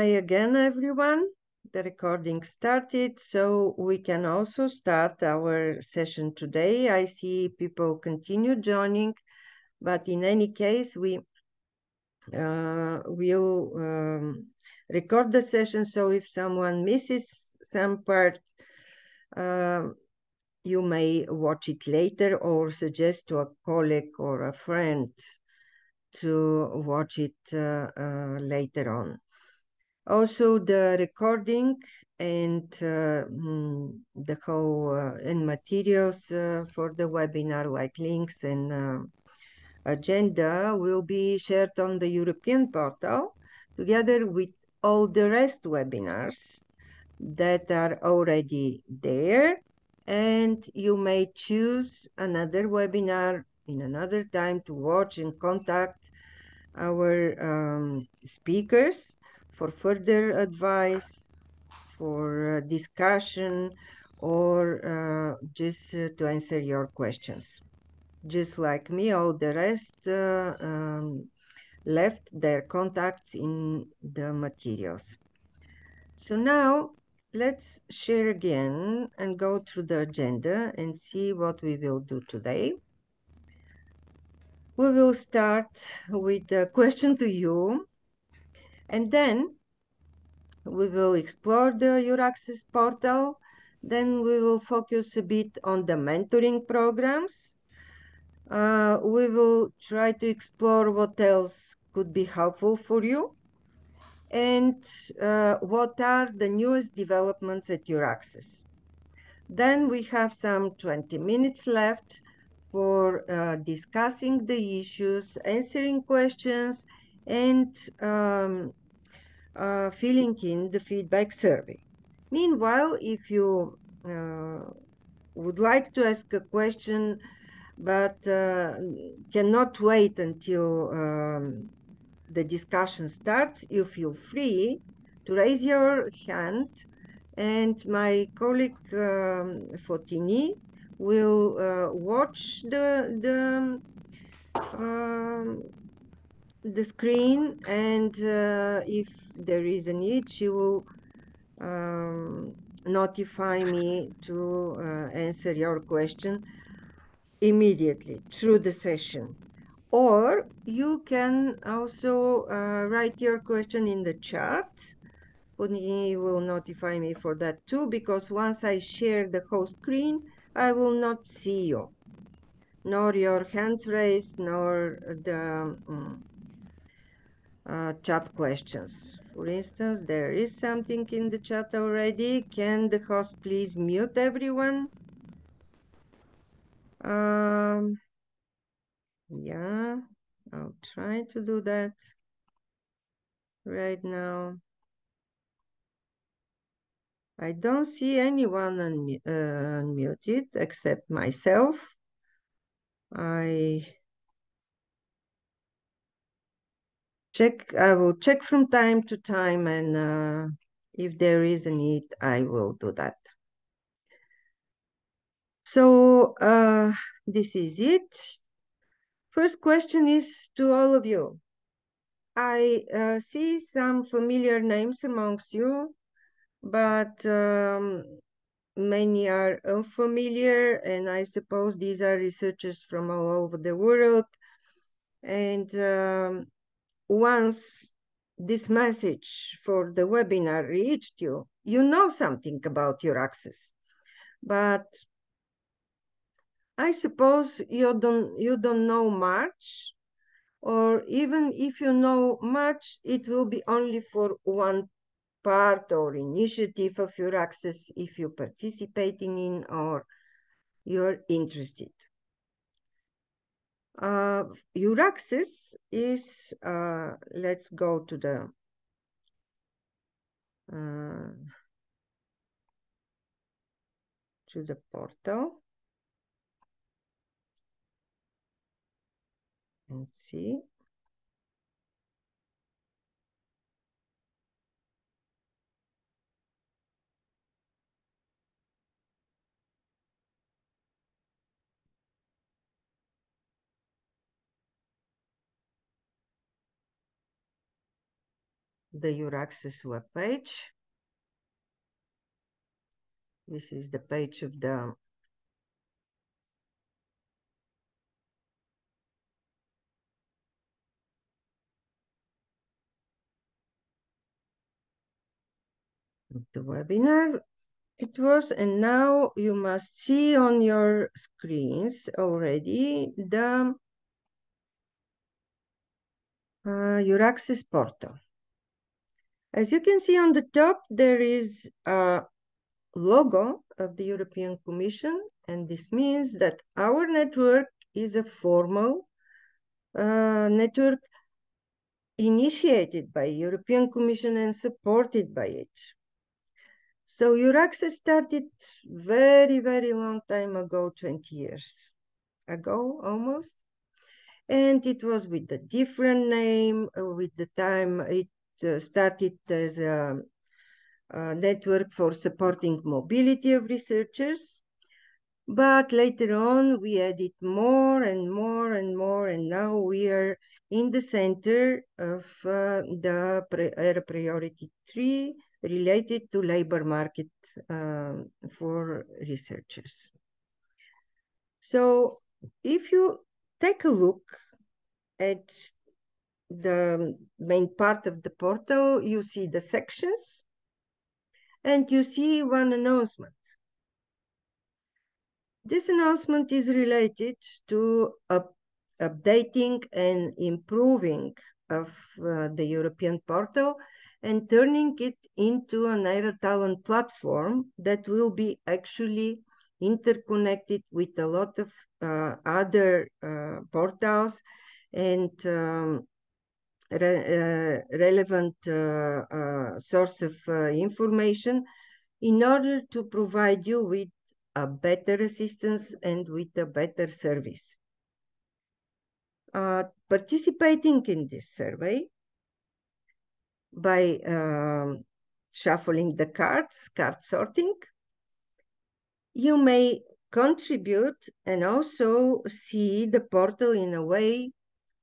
Hi again, everyone. The recording started, so we can also start our session today. I see people continue joining, but in any case, we will record the session, so if someone misses some part, you may watch it later or suggest to a colleague or a friend to watch it later on. Also, the recording and the whole and materials for the webinar, like links and agenda, will be shared on the European portal together with all the rest webinars that are already there. And you may choose another webinar in another time to watch and contact our speakers for further advice, for discussion, or just to answer your questions. Just like me, all the rest left their contacts in the materials. So now let's share again and go through the agenda and see what we will do today. We will start with a question to you, and then we will explore the EURAXESS portal. Then we will focus a bit on the mentoring programs. We will try to explore what else could be helpful for you, and what are the newest developments at EURAXESS. Then we have some 20 minutes left for discussing the issues, answering questions, and filling in the feedback survey. Meanwhile, if you would like to ask a question but cannot wait until the discussion starts, you feel free to raise your hand, and my colleague Fotini will watch the screen, and if there is a need, she will notify me to answer your question immediately through the session. Or you can also write your question in the chat. Puni will notify me for that too, because once I share the whole screen, I will not see you, nor your hands raised, nor the chat questions. For instance, there is something in the chat already. Can the host please mute everyone? Yeah, I'll try to do that right now. I don't see anyone unmuted except myself. I will check from time to time, and if there is a need, I will do that. So this is it. First question is to all of you. I see some familiar names amongst you, but many are unfamiliar, and I suppose these are researchers from all over the world. And once this message for the webinar reached you, you know something about EURAXESS, but I suppose you don't know much, or even if you know much, it will be only for one part or initiative of EURAXESS if you're participating in or you're interested. EURAXESS is, let's go to the portal and see. the EURAXESS webpage. This is the page of the webinar. It was, and now you must see on your screens already the EURAXESS portal. As you can see on the top, there is a logo of the European Commission, and this means that our network is a formal network initiated by European Commission and supported by it. So EURAXESS started very, very long time ago, 20 years ago almost. And it was with a different name. With the time it started as a network for supporting mobility of researchers. But later on, we added more and more and more, and now we are in the center of the area priority 3 related to labor market for researchers. So if you take a look at the main part of the portal, you see the sections, and you see one announcement. This announcement is related to updating and improving of the European portal and turning it into an ERA talent platform that will be actually interconnected with a lot of other portals and relevant source of information in order to provide you with a better assistance and with a better service. Participating in this survey by shuffling the cards, card sorting, you may contribute and also see the portal in a way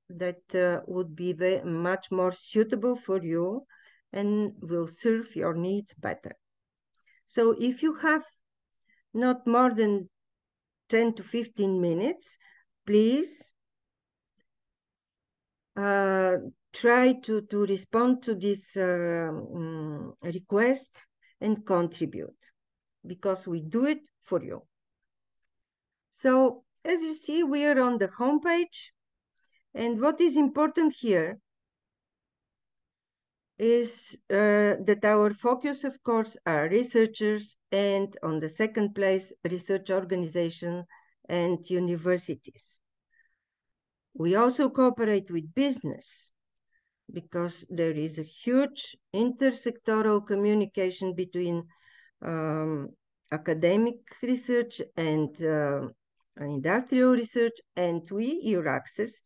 that would be much more suitable for you and will serve your needs better. So if you have not more than 10 to 15 minutes, please try to respond to this request and contribute, because we do it for you. So as you see, we are on the homepage, and what is important here is that our focus, of course, are researchers, and on the second place, research organizations and universities. We also cooperate with business because there is a huge intersectoral communication between academic research and industrial research, and we, EURAXESS,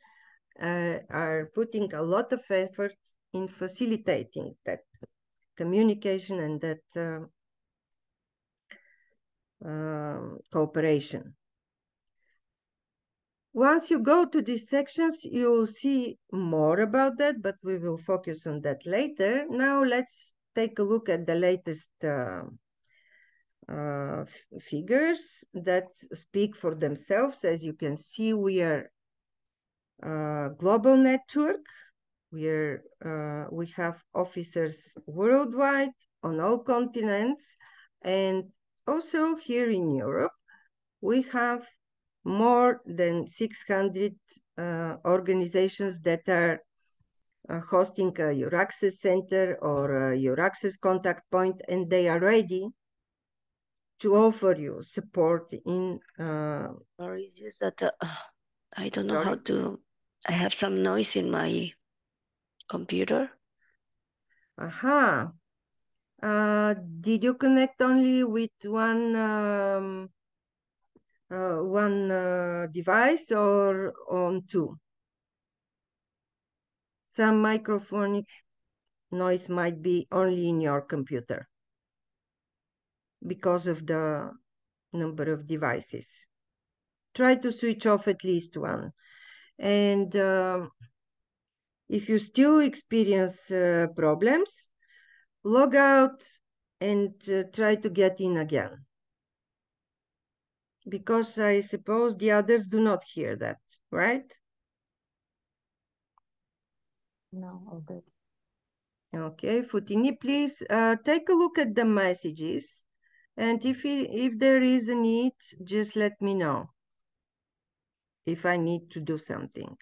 are putting a lot of efforts in facilitating that communication and that cooperation. Once you go to these sections, you'll see more about that, but we will focus on that later. Now let's take a look at the latest figures that speak for themselves. As you can see, we are a global network. We have officers worldwide on all continents, and also here in Europe, we have more than 600 organizations that are hosting a EURAXESS center or a EURAXESS contact point, and they are ready to offer you support in... Sorry, it's just that I don't know how to... I have some noise in my computer. Aha. Did you connect only with one device or on two? Some microphonic noise might be only in your computer because of the number of devices. Try to switch off at least one. And If you still experience problems, log out and try to get in again. Because I suppose the others do not hear that, right? No, all good. Okay, Futini, please take a look at the messages. And if there is a need, just let me know if I need to do something.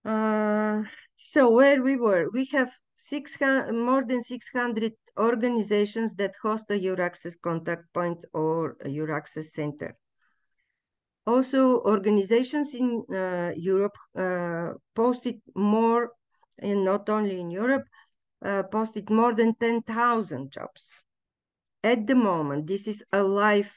So where we were, we have more than 600 organizations that host a EURAXESS contact point or a EURAXESS center. Also, organizations in Europe posted more, and not only in Europe, posted more than 10,000 jobs. At the moment, this is a live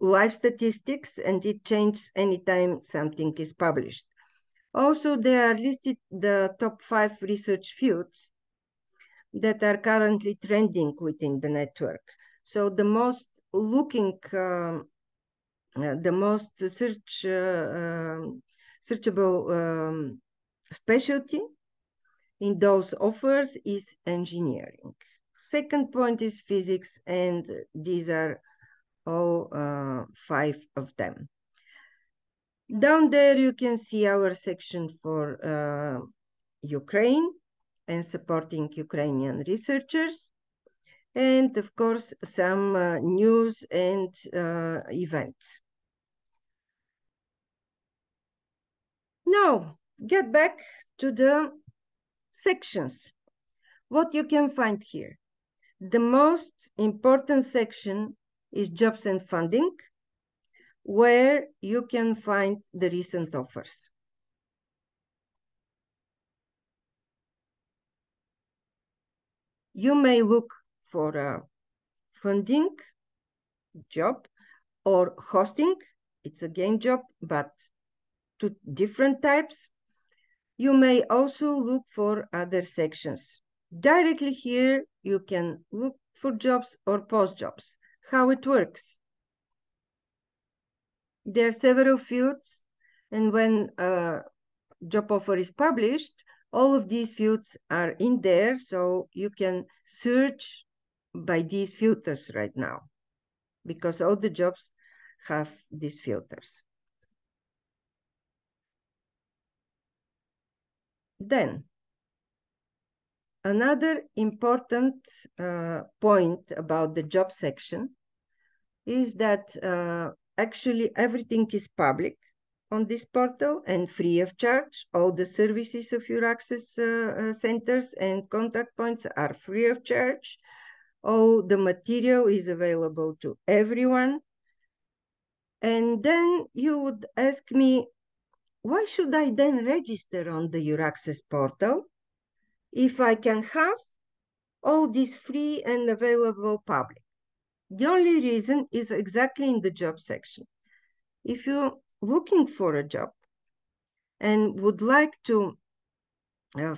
live statistics, and it changes anytime something is published. Also, there are listed the top 5 research fields that are currently trending within the network. So the most the most searchable specialty in those offers is engineering. Second point is physics, and these are all 5 of them. Down there you can see our section for Ukraine and supporting Ukrainian researchers, and of course some news and events. Now, get back to the sections. What you can find here. The most important section is jobs and funding, where you can find the recent offers. You may look for a funding job or hosting. It's again job, but two different types. You may also look for other sections. Directly here, you can look for jobs or post jobs. How it works. There are several fields, and when a job offer is published, all of these fields are in there, so you can search by these filters right now, because all the jobs have these filters. Then, another important point about the job section is that actually everything is public on this portal and free of charge. All the services of EURAXESS centers and contact points are free of charge. All the material is available to everyone. And then you would ask me, why should I then register on the EURAXESS portal if I can have all this free and available public? The only reason is exactly in the job section. If you're looking for a job and would like to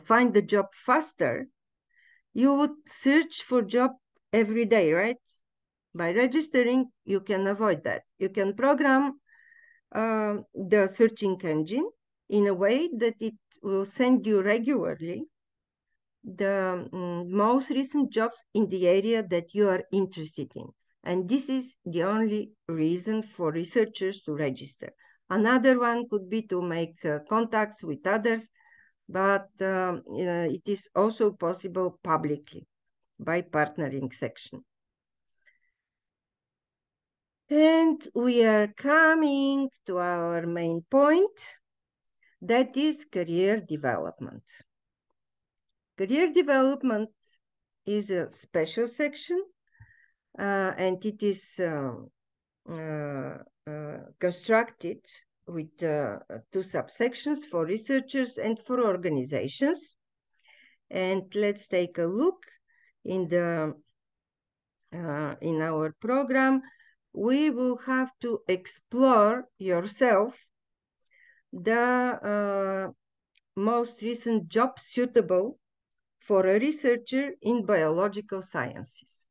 find the job faster, you would search for job every day, right? By registering, you can avoid that. You can program the searching engine in a way that it will send you regularly the most recent jobs in the area that you are interested in. And this is the only reason for researchers to register. Another one could be to make contacts with others, but it is also possible publicly by partnering section. And we are coming to our main point, that is career development. Career development is a special section, and it is constructed with 2 subsections for researchers and for organizations. And let's take a look in the in our program. We will have to explore yourself the most recent job suitable for a researcher in biological sciences.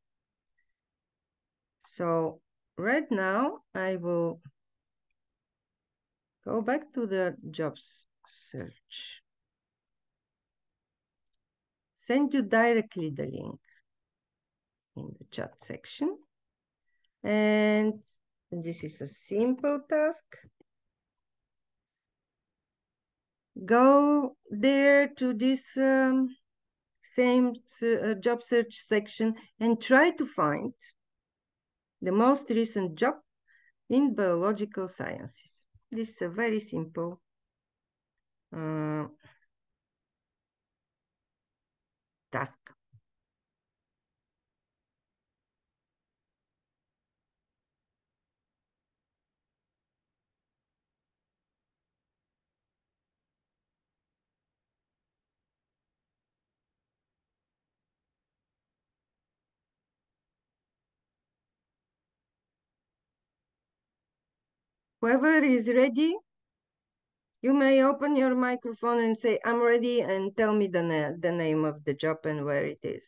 So right now I will Go back to the jobs search. Send you directly the link in the chat section. And this is a simple task. Go there to this same job search section and try to find the most recent job in biological sciences. This is a very simple task. Whoever is ready, you may open your microphone and say, I'm ready, and tell me the name of the job and where it is.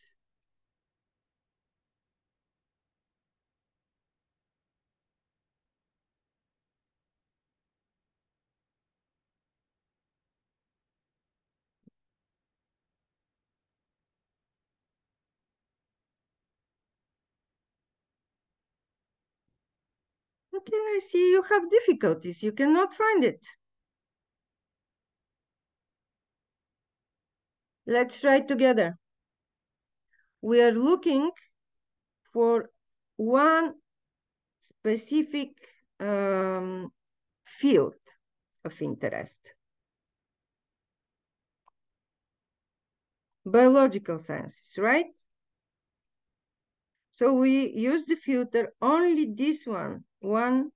Okay, I see you have difficulties. You cannot find it. Let's try together. We are looking for one specific field of interest. Biological sciences, right? So we use the filter only this one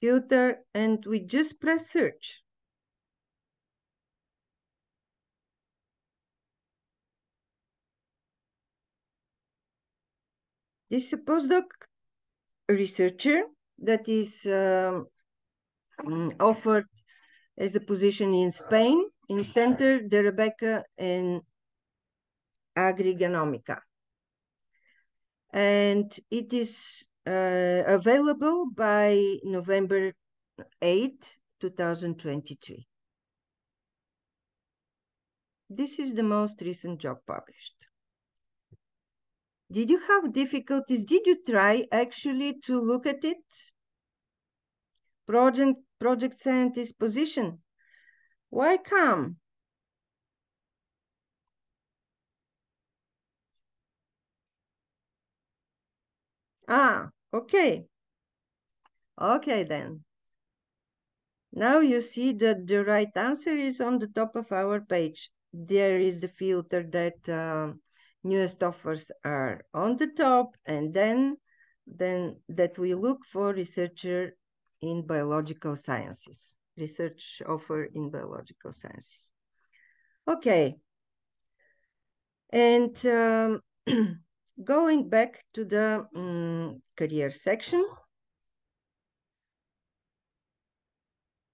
filter, and we just press search. This is a postdoc researcher that is offered as a position in Spain in Centre de Rebecca and Agrigenomica. And it is available by November 8, 2023. This is the most recent job published. Did you have difficulties? Did you try actually to look at it? Project scientist position. Why come? Ah, okay. Okay then. Now you see that the right answer is on the top of our page. There is the filter that newest offers are on the top, and then that we look for researcher in biological sciences, research offer in biological sciences. Okay. And going back to the career section,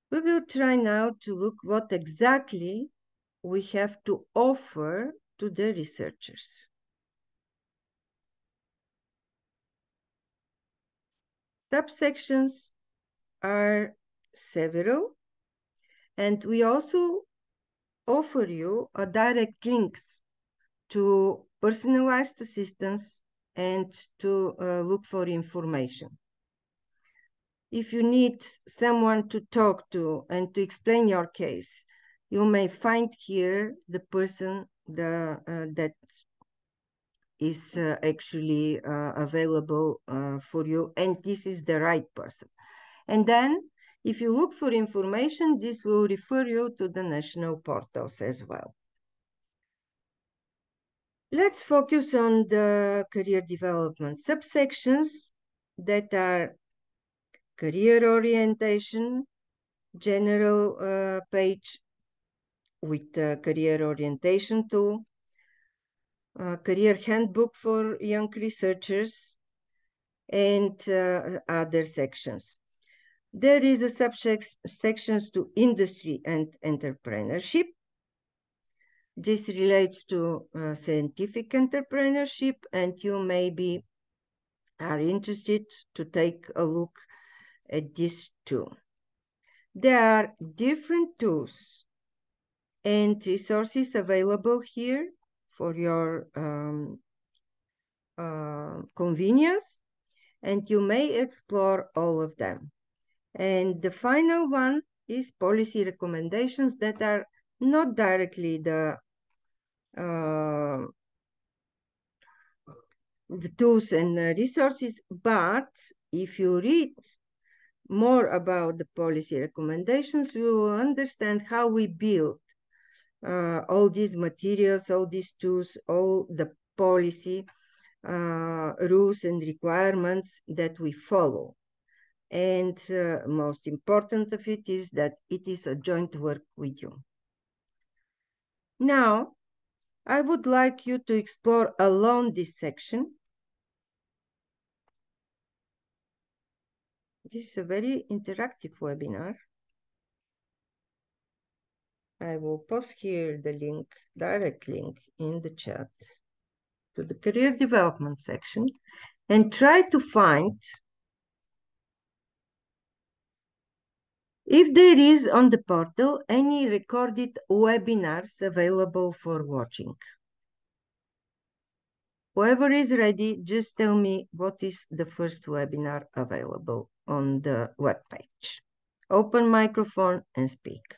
we will try now to look what exactly we have to offer to the researchers. Subsections are several, and we also offer you a direct links to personalized assistance and to look for information. If you need someone to talk to and to explain your case, you may find here the person that is actually available for you, and this is the right person. And then, if you look for information, this will refer you to the national portals as well. Let's focus on the career development subsections that are career orientation, general page with the career orientation tool, career handbook for young researchers, and other sections. There is a sections to industry and entrepreneurship. This relates to scientific entrepreneurship, and you maybe are interested to take a look at this too. There are different tools and resources available here for your convenience, and you may explore all of them. And the final one is policy recommendations that are not directly the tools and resources, but if you read more about the policy recommendations, you will understand how we build all these materials, all these tools, all the policy rules and requirements that we follow. And most important of it is that it is a joint work with you. Now, I would like you to explore alone this section. This is a very interactive webinar. I will post here the link, direct link in the chat to the career development section, and try to find if there is on the portal any recorded webinars available for watching. Whoever is ready, just tell me what is the first webinar available on the web page. Open microphone and speak.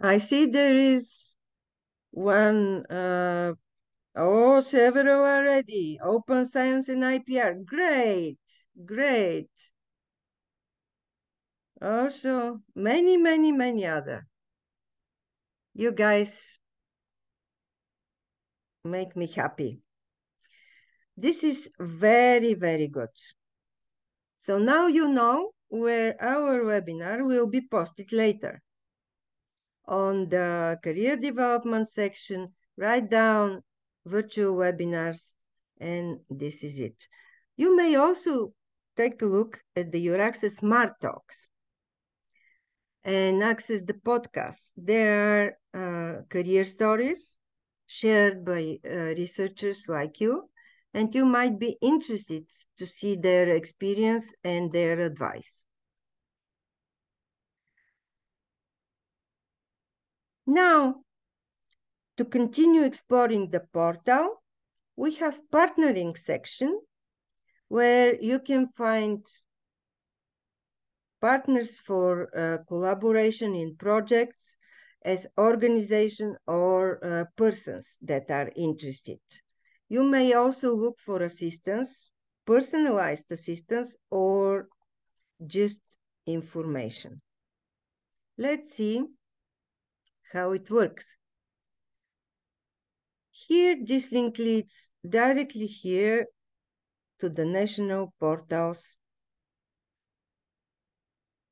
I see there is one, several already. Open Science and IPR, great, great. Also, many other. You guys make me happy. This is very good. So now you know where our webinar will be posted later. On the career development section, write down virtual webinars, and this is it. You may also take a look at the EURAXESS Smart Talks and access the podcast. There are career stories shared by researchers like you, and you might be interested to see their experience and their advice. Now, to continue exploring the portal, we have partnering section where you can find partners for collaboration in projects as organization or persons that are interested. You may also look for assistance, personalized assistance, or just information. Let's see how it works. Here, this link leads directly here to the national portals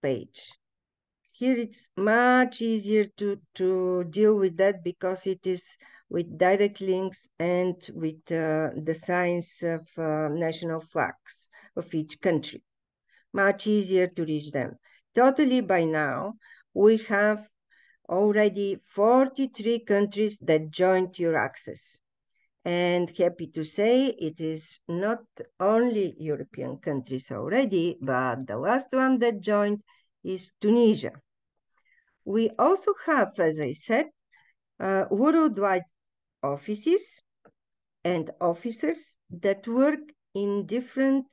page. Here it's much easier to deal with that because it is with direct links and with the signs of national flags of each country. Much easier to reach them. Totally by now, we have already 43 countries that joined EURAXESS. And happy to say it is not only European countries already, but the last one that joined is Tunisia. We also have, as I said, worldwide offices and officers that work in different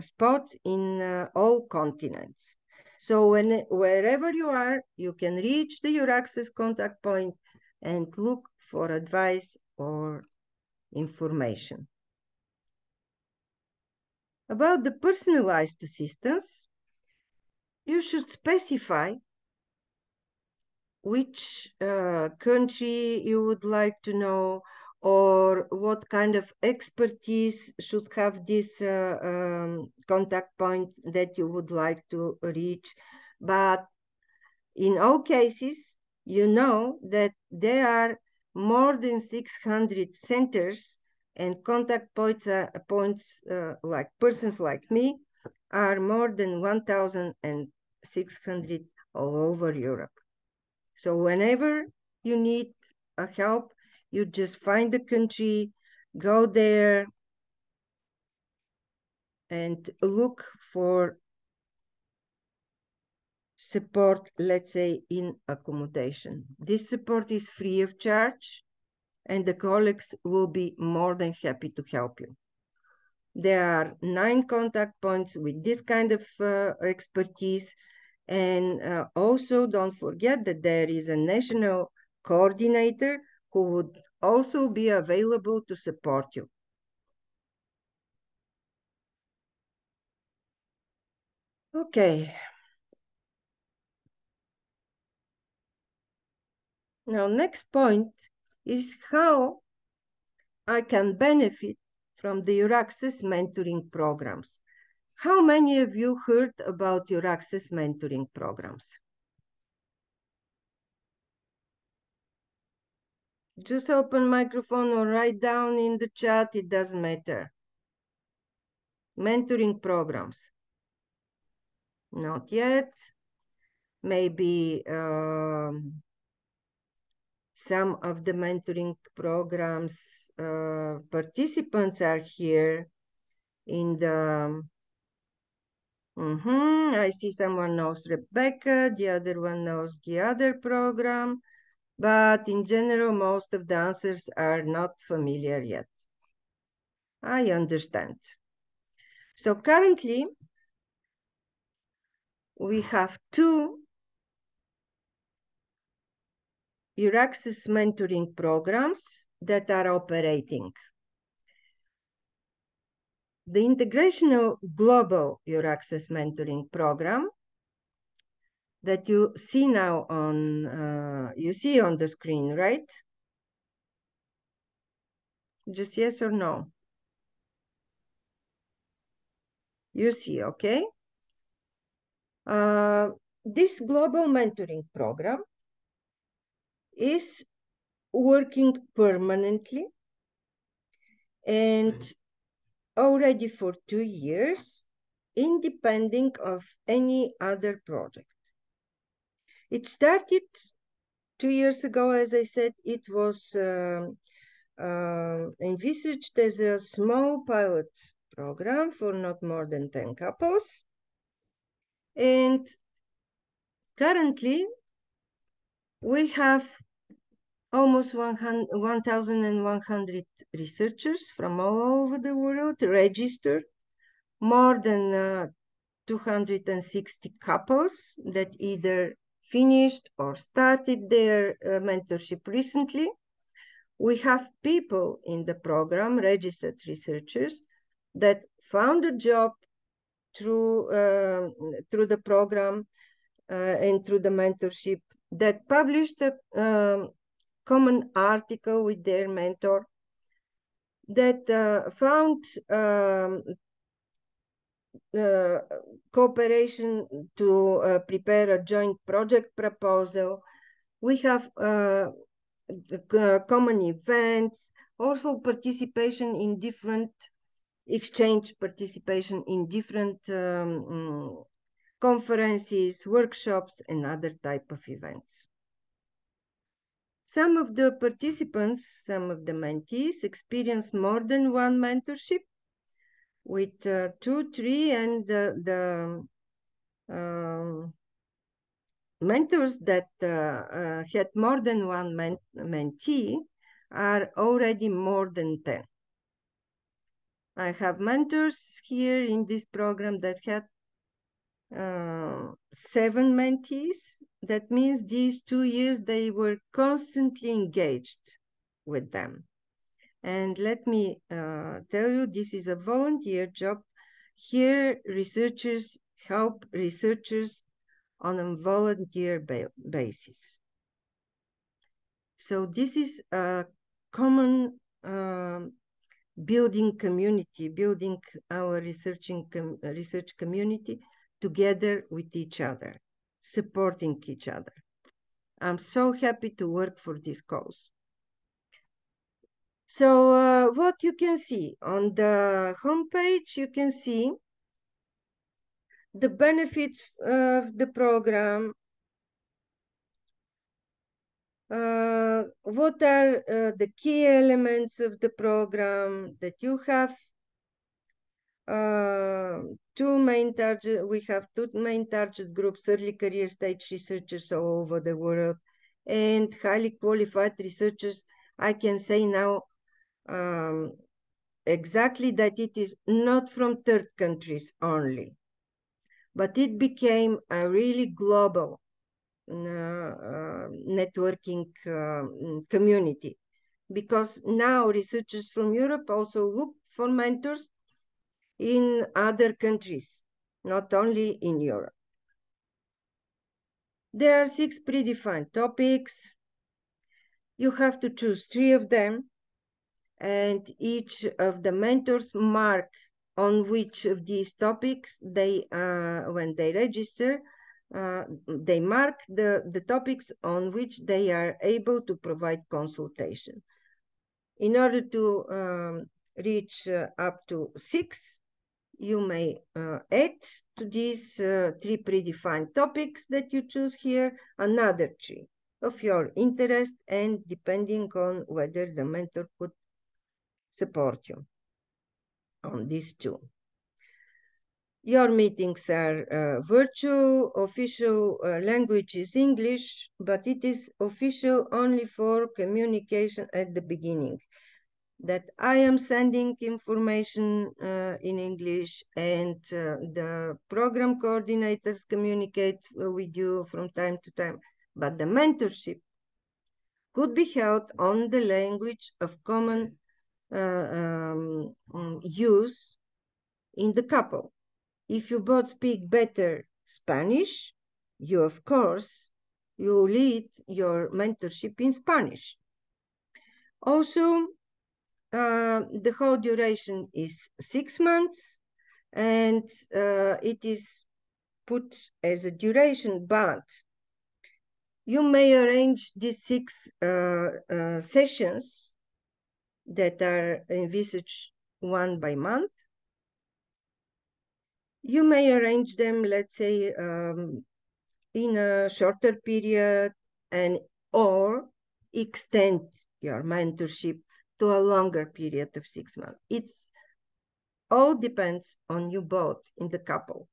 spots in all continents. So wherever you are, you can reach the EURAXESS contact point and look for advice or information. About the personalized assistance, you should specify which country you would like to know, or what kind of expertise should have this contact point that you would like to reach. But in all cases, you know that there are more than 600 centers, and contact points, like persons like me are more than 1,600 all over Europe. So whenever you need a help, you just find the country, go there, and look for support, let's say, in accommodation. This support is free of charge, and the colleagues will be more than happy to help you. There are 9 contact points with this kind of expertise. And also don't forget that there is a national coordinator who would also be available to support you. Okay. Now, next point is how I can benefit from the EURAXESS mentoring programs. How many of you heard about EURAXESS mentoring programs? Just open microphone or write down in the chat, it doesn't matter. Mentoring programs. Not yet. Maybe some of the mentoring programs participants are here in the I see someone knows Rebecca, the other one knows the other program, but in general, most of the answers are not familiar yet. I understand. So currently, we have 2 EURAXESS mentoring programs that are operating. The Integrational Global EURAXESS mentoring program that you see now on, you see on the screen, right? Just yes or no? You see, okay? This global mentoring program is working permanently and already for 2 years, independent of any other project. It started 2 years ago, as I said. It was envisaged as a small pilot program for not more than 10 couples. And currently, we have almost 1,100 researchers from all over the world registered, more than 260 couples that either finished or started their mentorship recently. We have people in the program, registered researchers, that found a job through the program and through the mentorship, that published a common article with their mentor, that found cooperation to prepare a joint project proposal. We have common events, also participation in different participation in different conferences, workshops, and other type of events. Some of the participants, some of the mentees experience more than one mentorship with 2, 3, and the mentors that had more than one mentee are already more than 10. I have mentors here in this program that had 7 mentees. That means these 2 years they were constantly engaged with them. And let me tell you, this is a volunteer job. Here, researchers help researchers on a volunteer basis. So this is a common building community, building our research community together with each other, supporting each other. I'm so happy to work for this cause. So what you can see on the homepage, you can see the benefits of the program. What are the key elements of the program that you have? Two main target. We have two main target groups: early career stage researchers all over the world, and highly qualified researchers. I can say now exactly that it is not from third countries only, but it became a really global networking community, because now researchers from Europe also look for mentors in other countries, not only in Europe. There are 6 predefined topics. You have to choose 3 of them, and each of the mentors mark on which of these topics they, when they register, they mark the topics on which they are able to provide consultation. In order to reach up to 6, you may add to these 3 predefined topics that you choose here another 3 of your interest, and depending on whether the mentor could support you on these 2. Your meetings are virtual. Official language is English, but it is official only for communication at the beginning. That I am sending information in English, and the program coordinators communicate with you from time to time. But the mentorship could be held on the language of common use in the couple. If you both speak better Spanish, you, of course, you lead your mentorship in Spanish. Also, the whole duration is 6 months, and it is put as a duration, but you may arrange these 6 sessions that are envisaged 1 by month. You may arrange them, let's say, in a shorter period, and or extend your mentorship to a longer period of 6 months. It's all depends on you both in the couple.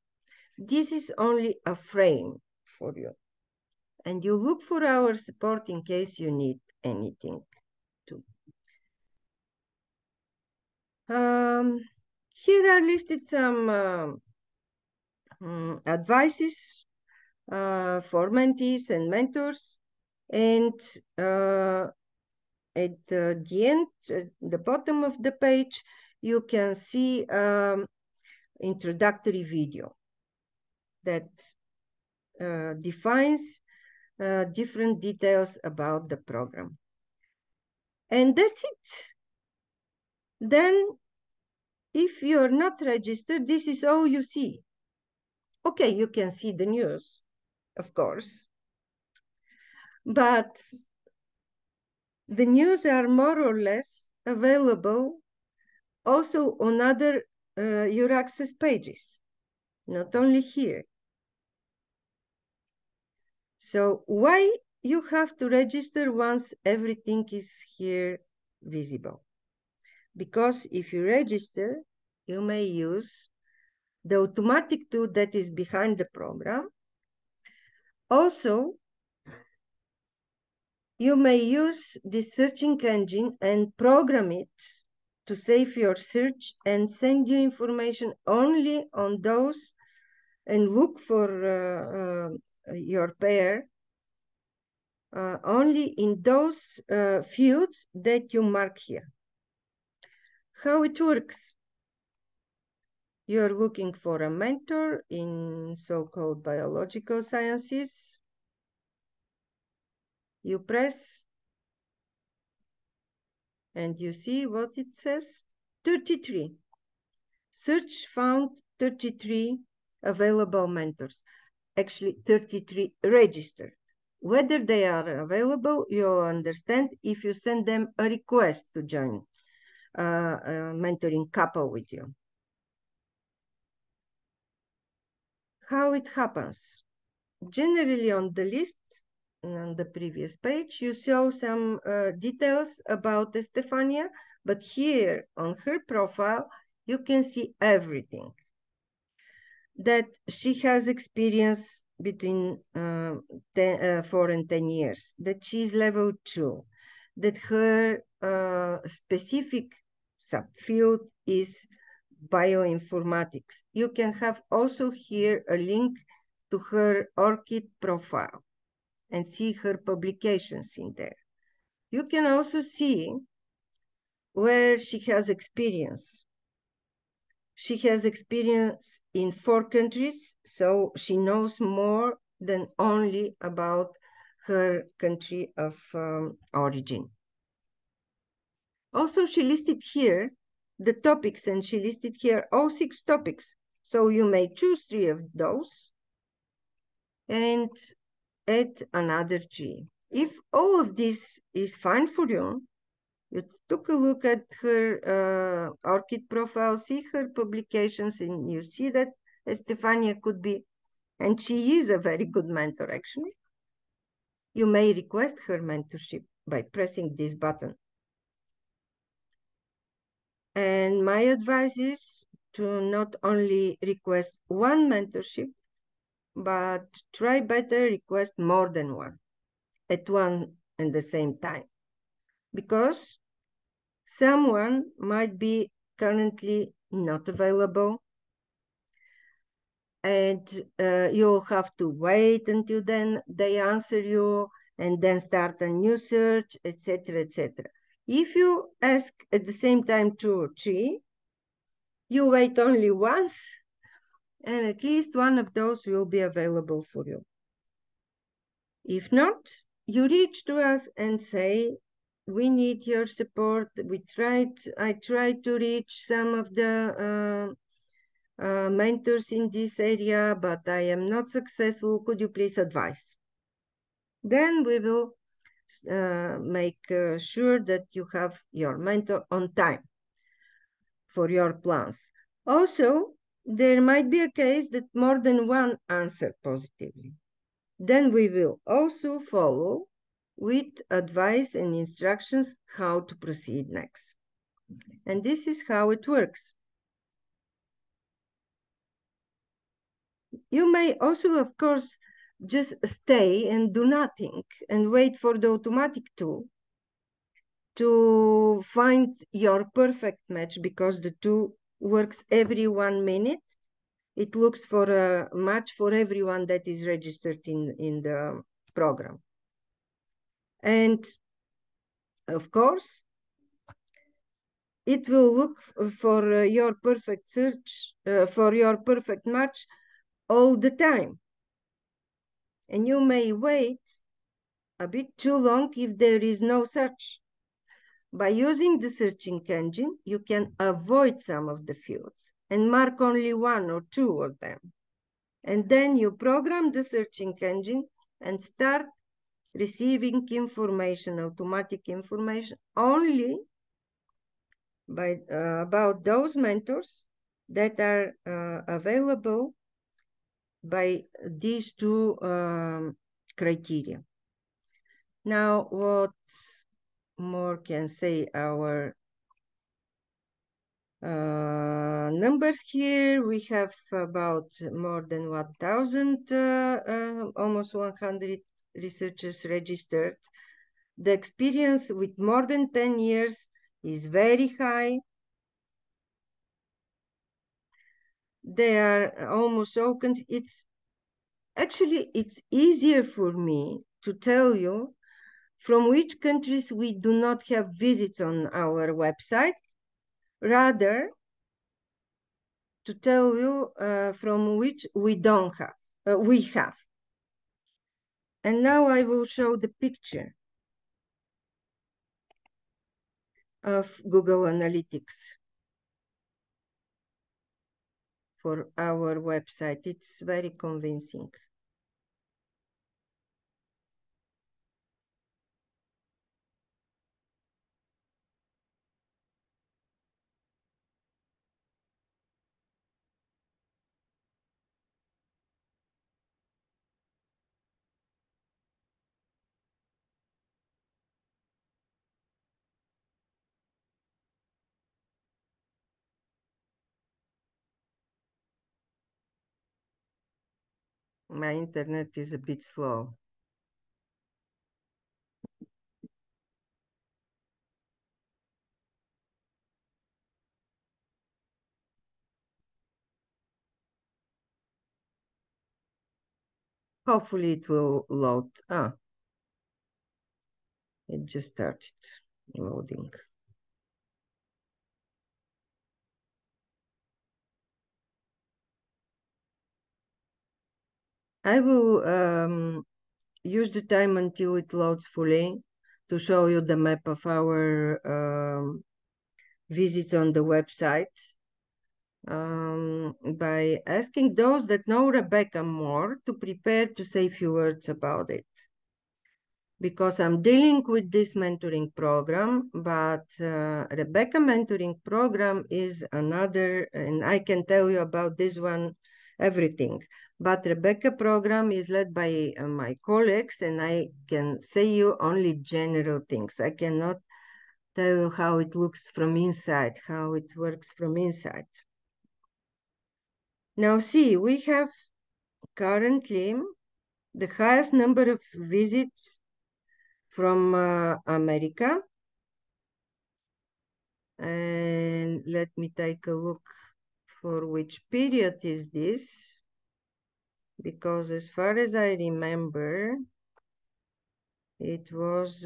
This is only a frame for you, and you look for our support in case you need anything too. Here are listed some advices for mentees and mentors, and at the end, at the bottom of the page, you can see introductory video that defines different details about the program. And that's it. Then, if you're not registered, this is all you see. Okay, you can see the news, of course, but the news are more or less available also on other EURAXESS pages, not only here. So why you have to register once everything is here visible? Because if you register, you may use the automatic tool that is behind the program. Also, you may use the searching engine and program it to save your search and send you information only on those and look for your pair only in those fields that you mark here. How it works? You're looking for a mentor in so-called biological sciences. You press and you see what it says. 33. Search found 33 available mentors. Actually, 33 registered. Whether they are available, you'll understand if you send them a request to join a mentoring couple with you. How it happens? Generally on the list, on the previous page, you saw some details about Estefania, but here on her profile, you can see everything. That she has experience between 4 and 10 years, that she's level 2, that her specific subfield is bioinformatics. You can have also here a link to her ORCID profile and see her publications in there. You can also see where she has experience. She has experience in 4 countries, so she knows more than only about her country of origin. Also, she listed here the topics, and she listed here all 6 topics. So you may choose 3 of those and add another 3. If all of this is fine for you, you took a look at her ORCID profile, see her publications, and you see that Estefania could be, and she is a very good mentor actually. You may request her mentorship by pressing this button. And my advice is to not only request one mentorship, but try better request more than one at one and the same time. Because someone might be currently not available, and you'll have to wait until then they answer you and then start a new search, etc., etc. If you ask at the same time 2 or 3, you wait only once, and at least one of those will be available for you. If not, you reach to us and say, we need your support. I tried to reach some of the mentors in this area, but I am not successful. Could you please advise? Then we will make sure that you have your mentor on time for your plans. Also, there might be a case that more than one answered positively. Then we will also follow with advice and instructions how to proceed next. And this is how it works. You may also, of course, just stay and do nothing and wait for the automatic tool to find your perfect match, because the tool works every 1 minute. It looks for a match for everyone that is registered in the program. And of course, it will look for your perfect search, for your perfect match all the time. And you may wait a bit too long if there is no search. By using the searching engine, you can avoid some of the fields and mark only 1 or 2 of them. And then you program the searching engine and start receiving information, automatic information, only by, about those mentors that are available by these 2 criteria. Now, what more can say our numbers here? We have about more than 1,000, almost 100 researchers registered. The experience with more than 10 years is very high. They are almost all it's easier for me to tell you from which countries we do not have visits on our website, rather to tell you from which we don't have, we have. And now I will show the picture of Google Analytics for our website. It's very convincing. My internet is a bit slow. Hopefully it will load. It just started loading. I will use the time until it loads fully to show you the map of our visits on the website by asking those that know Rebecca more to prepare to say a few words about it. Because I'm dealing with this mentoring program, but Rebecca mentoring program is another, and I can tell you about this one, everything. But Rebecca program is led by my colleagues, and I can say you only general things. I cannot tell you how it looks from inside, how it works from inside. Now see, we have currently the highest number of visits from America. And let me take a look for which period is this, because as far as I remember, it was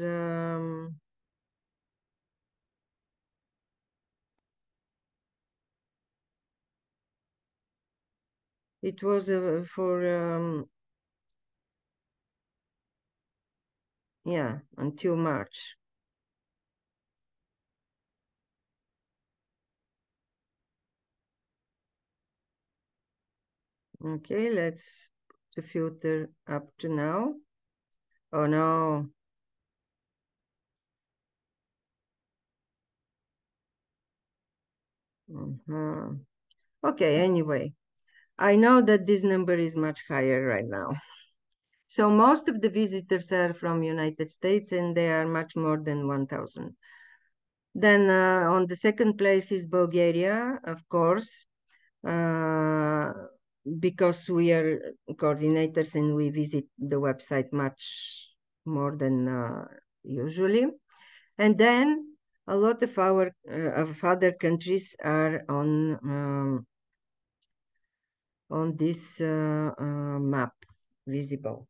for yeah, until March. Okay, let's the filter up to now. Oh no. Okay, anyway, I know that this number is much higher right now. So most of the visitors are from United States, and they are much more than 1,000. Then on the second place is Bulgaria, of course, because we are coordinators and we visit the website much more than usually. And then a lot of our of other countries are on this map visible.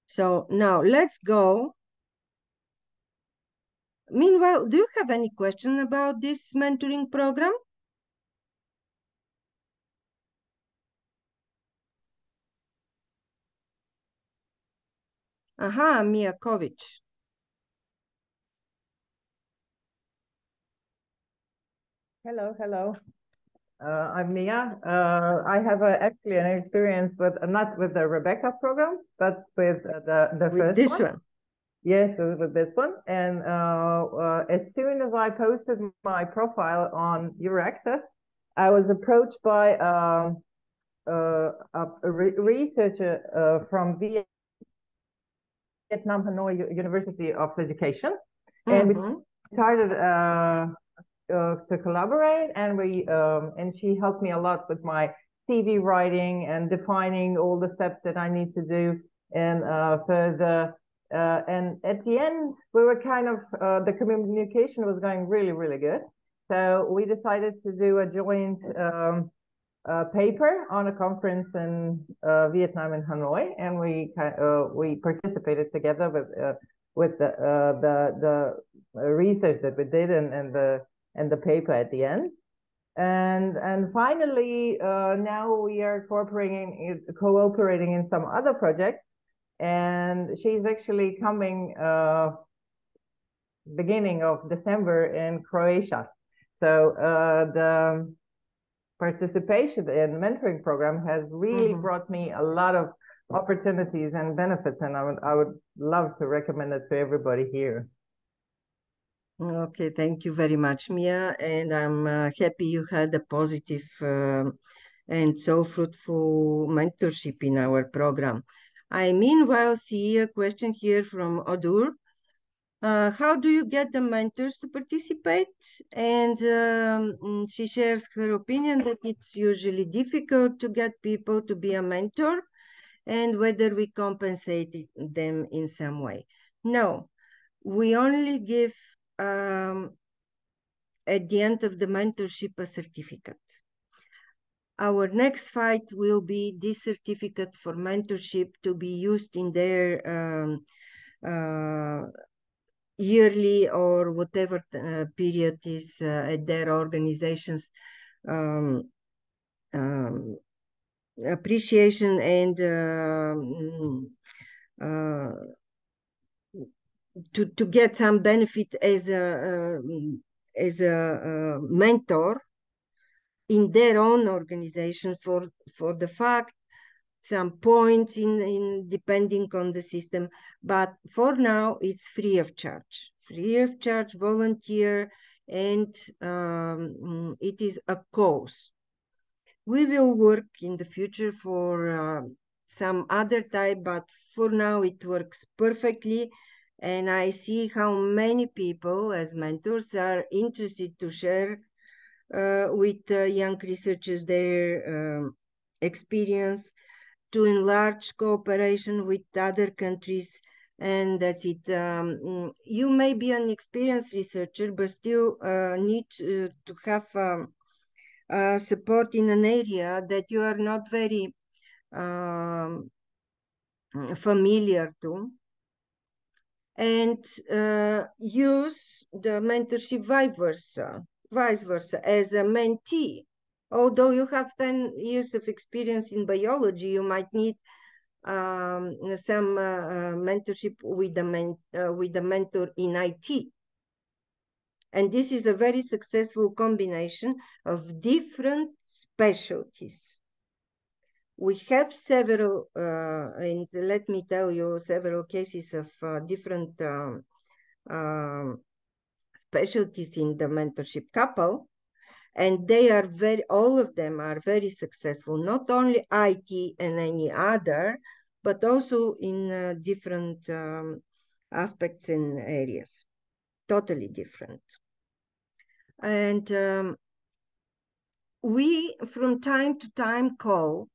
So now let's go. Meanwhile, do you have any question about this mentoring program? Aha, Mijakovic. Hello, hello. I'm Mia. I have actually an experience with not with the Rebecca program, but with the With first this one. one. Yes, with this one. And as soon as I posted my profile on EURAXESS, I was approached by a researcher from Vietnam Hanoi University of Education, and we started to collaborate, and she helped me a lot with my CV writing and defining all the steps that I need to do, and further. And at the end, we were kind of the communication was going really, really good. So we decided to do a joint paper on a conference in Vietnam in Hanoi, and we participated together with the research that we did and the paper at the end. And finally, now we are cooperating in some other projects, and she's actually coming beginning of December in Croatia. So the participation in the mentoring program has really brought me a lot of opportunities and benefits, and I would love to recommend it to everybody here. Okay, thank you very much, Mia, and I'm happy you had a positive and so fruitful mentorship in our program. I meanwhile see a question here from Odur. How do you get the mentors to participate? And she shares her opinion that it's usually difficult to get people to be a mentor, and whether we compensate them in some way. No, we only give at the end of the mentorship a certificate. Our next fight will be this certificate for mentorship to be used in their yearly or whatever period is at their organizations appreciation and to get some benefit as a mentor in their own organization for the fact some points in depending on the system, but for now it's free of charge, volunteer, and it is a cause. We will work in the future for some other type, but for now it works perfectly, and I see how many people as mentors are interested to share with young researchers their experience, to enlarge cooperation with other countries, and that's it. You may be an experienced researcher, but still need to have support in an area that you are not very familiar to, and use the mentorship vice versa as a mentee. Although you have 10 years of experience in biology, you might need some mentorship with the mentor in IT. And this is a very successful combination of different specialties. We have several, and let me tell you, several cases of different specialties in the mentorship couple, and they are all of them are very successful, not only IT and any other, but also in different aspects and areas, totally different. And we from time to time call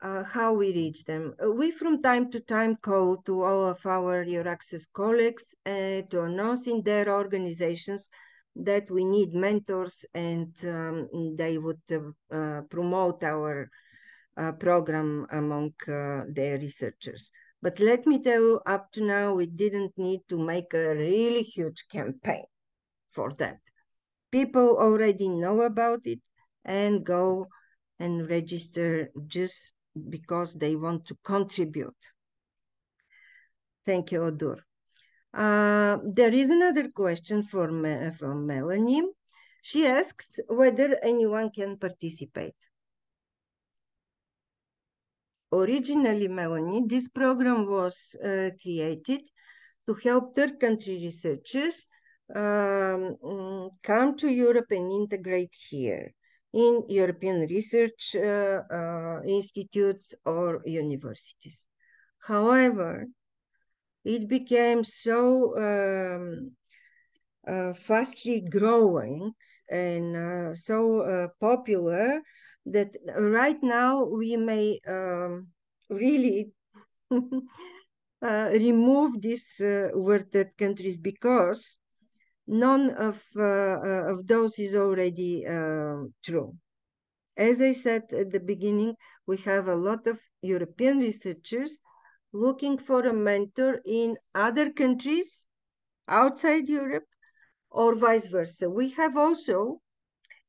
how we reach them. We from time to time call to all of our EURAXESS colleagues to announce in their organizations that we need mentors, and they would promote our program among their researchers. But let me tell you, up to now, we didn't need to make a really huge campaign for that. People already know about it and go and register just because they want to contribute. Thank you, Odur. There is another question from Melanie. She asks whether anyone can participate. Originally, Melanie, this program was created to help third country researchers come to Europe and integrate here in European research institutes or universities. However, it became so fastly growing and so popular that right now we may really remove this word third countries, because none of those is already true. As I said at the beginning, we have a lot of European researchers looking for a mentor in other countries outside Europe or vice versa. We have also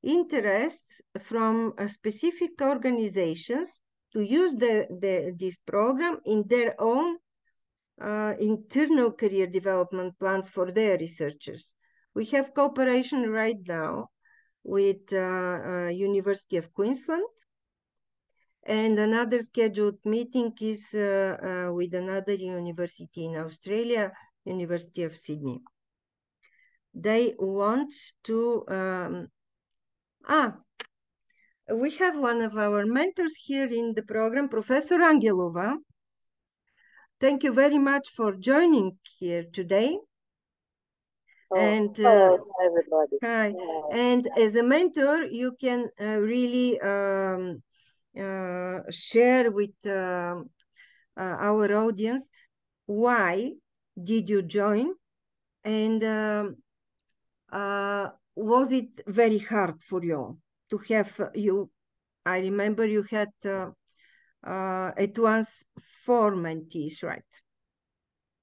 interests from specific organizations to use this program in their own internal career development plans for their researchers. We have cooperation right now with University of Queensland, and another scheduled meeting is with another university in Australia, University of Sydney. They want to we have one of our mentors here in the program, Professor Angelova. Thank you very much for joining here today. And hello, everybody. Hi. And as a mentor, you can really share with our audience why did you join, and was it very hard for you to have you? I remember you had at once 4 mentees, right?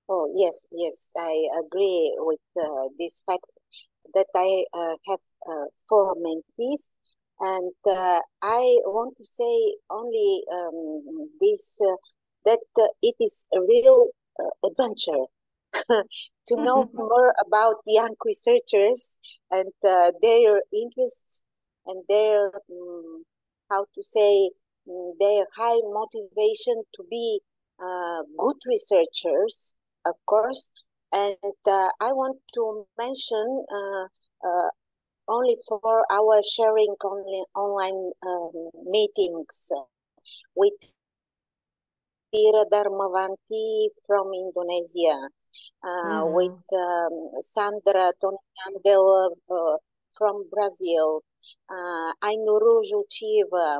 Oh, yes, I agree with this fact that I have 4 mentees, and I want to say only this, that it is a real adventure to know more about young researchers and their interests and their, how to say, their high motivation to be good researchers, of course. And I want to mention only for our sharing online meetings with Tira Dharmavanti from Indonesia, with Sandra Tonandel from Brazil, Ainuru Juchieva,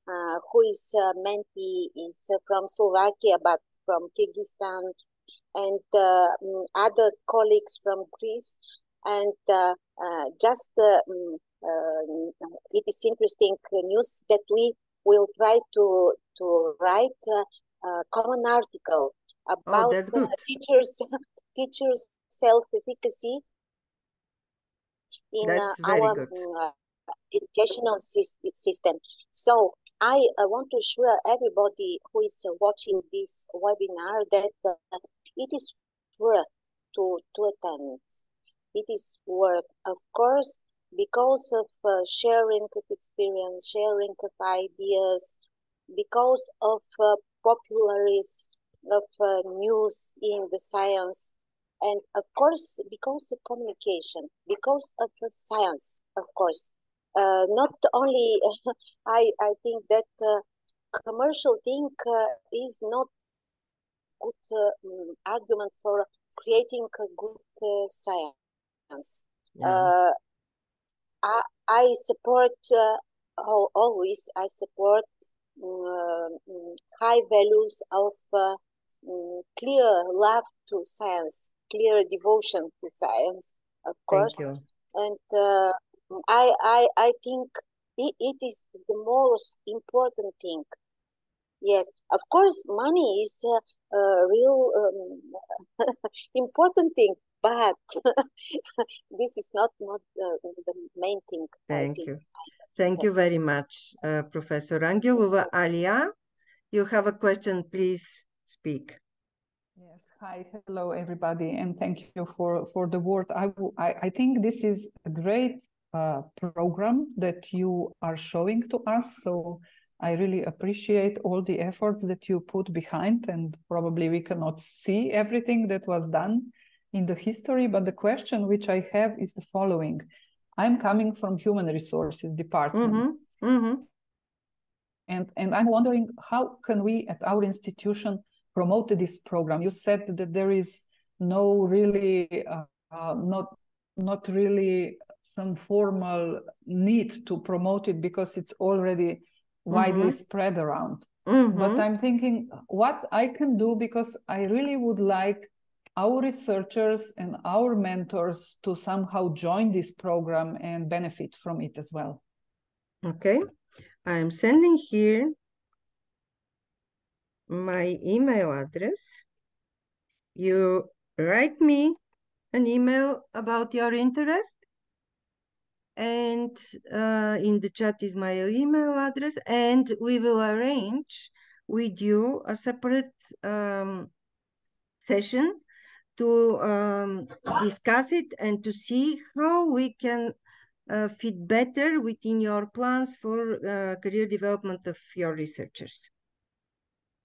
who is mentee, is from Slovakia, but from Kyrgyzstan, and other colleagues from Greece. And just it is interesting news that we will try to write a common article about teachers self-efficacy in our educational system. So I want to assure everybody who is watching this webinar that it is worth to attend. It is worth, of course, because of sharing of experience, sharing of ideas, because of popularism of news in the science, and of course because of communication, because of science, of course. Not only I think that commercial thing is not good argument for creating a good science. Yeah. I support always. I support high values of clear love to science, clear devotion to science, of course. Thank you. And I think it is the most important thing. Yes, of course, money is a real important thing, but this is not the main thing. Thank you. Thank you very much, Professor Angelova. Alia, you have a question, please speak. Yes, hi, hello everybody, and thank you for the word. I think this is a great program that you are showing to us, so I really appreciate all the efforts that you put behind, and probably we cannot see everything that was done in the history, but the question which I have is the following. I'm coming from Human Resources Department, and I'm wondering, how can we at our institution promote this program? You said that there is no really, not really some formal need to promote it because it's already widely spread around. But I'm thinking what I can do, because I really would like our researchers and our mentors to somehow join this program and benefit from it as well. Okay. I'm sending here my email address. You write me an email about your interest, and in the chat is my email address, and we will arrange with you a separate session to discuss it and to see how we can fit better within your plans for career development of your researchers.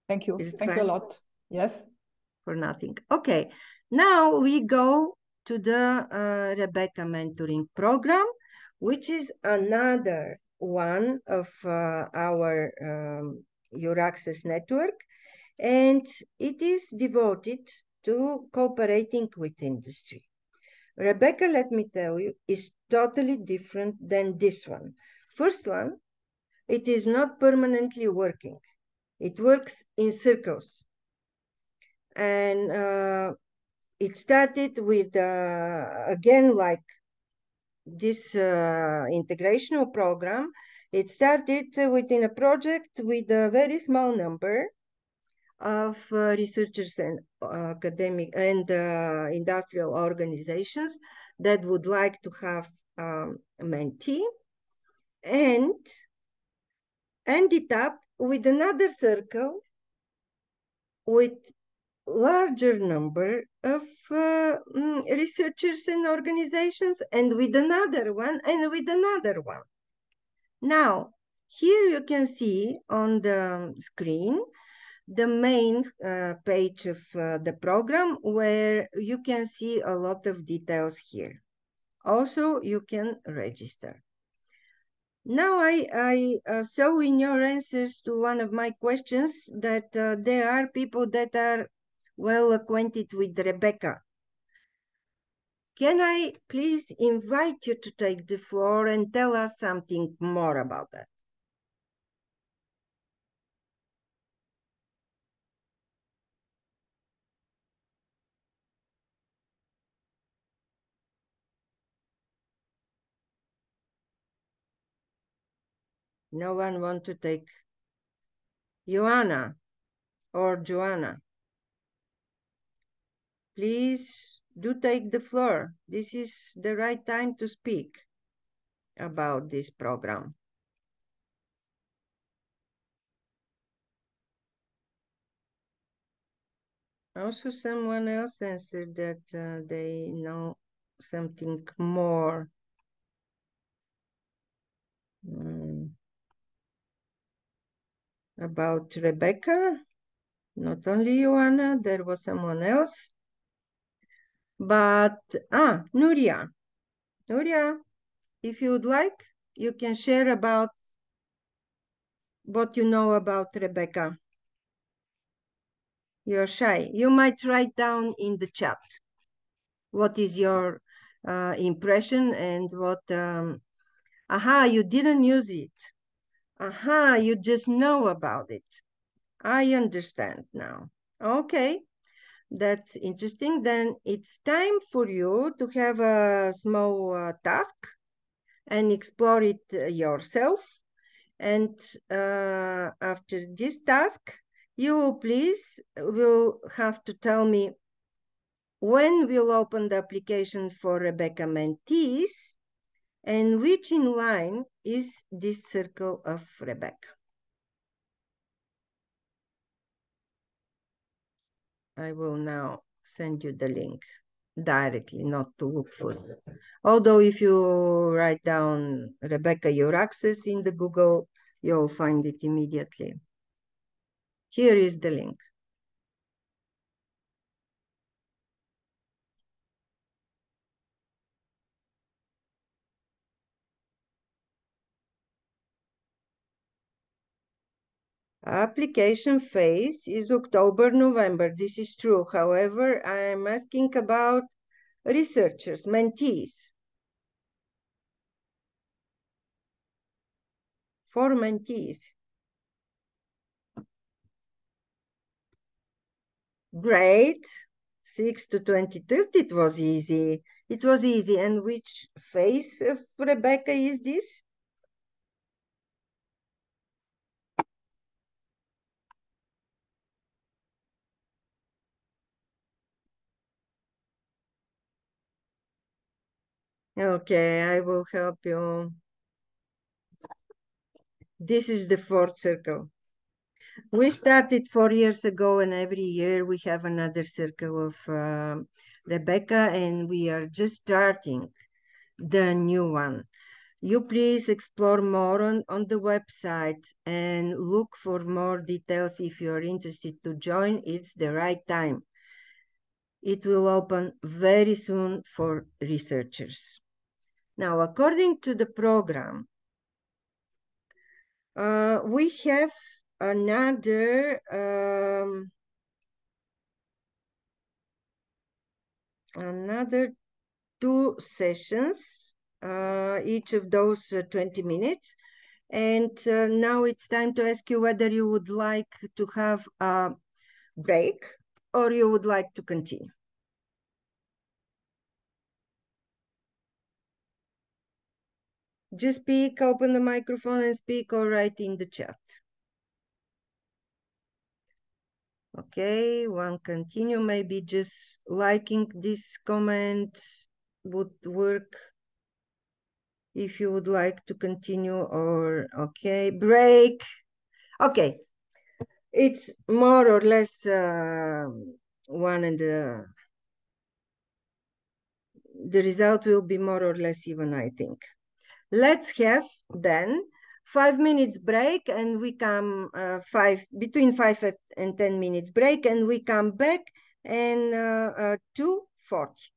Thank you. Thank you a lot. Yes. For nothing. Okay, now we go to the Rebecca Mentoring Program, which is another one of our EURAXESS network, and it is devoted to cooperating with industry. Rebecca, let me tell you, is totally different than this one. First one, it is not permanently working. It works in circles. And it started with, again, like this integrational program. It started within a project with a very small number of researchers and academic and industrial organizations that would like to have a mentee, and ended up with another circle with larger number of researchers and organizations, and with another one, and with another one. Now, here you can see on the screen the main page of the program, where you can see a lot of details here. Also, you can register. Now, I saw in your answers to one of my questions that there are people that are well acquainted with Rebecca. Can I please invite you to take the floor and tell us something more about that? No one wants to take Joanna or Joanna. Please do take the floor. This is the right time to speak about this program. Also, someone else answered that they know something more. About Rebecca. Not only Joanna, there was someone else. But, Nuria. Nuria, if you would like, you can share about what you know about Rebecca. You're shy. You might write down in the chat what is your impression and what, you didn't use it. You just know about it. I understand now. Okay. That's interesting. Then it's time for you to have a small task and explore it yourself. And after this task, you please will have to tell me when we'll open the application for Rebecca mentees and which in line is this circle of Rebecca. I will now send you the link directly, not to look for it. Although if you write down Rebecca EURAXESS in the Google, you'll find it immediately. Here is the link. Application phase is October, November. This is true. However, I am asking about researchers, mentees. For mentees. Great. 6 to 2030, it was easy. It was easy. And which phase of Rebecca is this? Okay, I will help you. This is the fourth circle. We started 4 years ago, and every year we have another circle of Rebecca, and we are just starting the new one. You please explore more on the website and look for more details if you are interested to join. It's the right time. It will open very soon for researchers. Now, according to the program, we have another two sessions, each of those 20 minutes. And now it's time to ask you whether you would like to have a break or you would like to continue. Just speak, open the microphone and speak, or write in the chat. Okay, one continue. Maybe just liking this comment would work if you would like to continue, or okay, break. Okay, it's more or less one, and the result will be more or less even, I think. Let's have then 5 minutes break, and we come between 5 and 10 minutes break, and we come back and 2:40.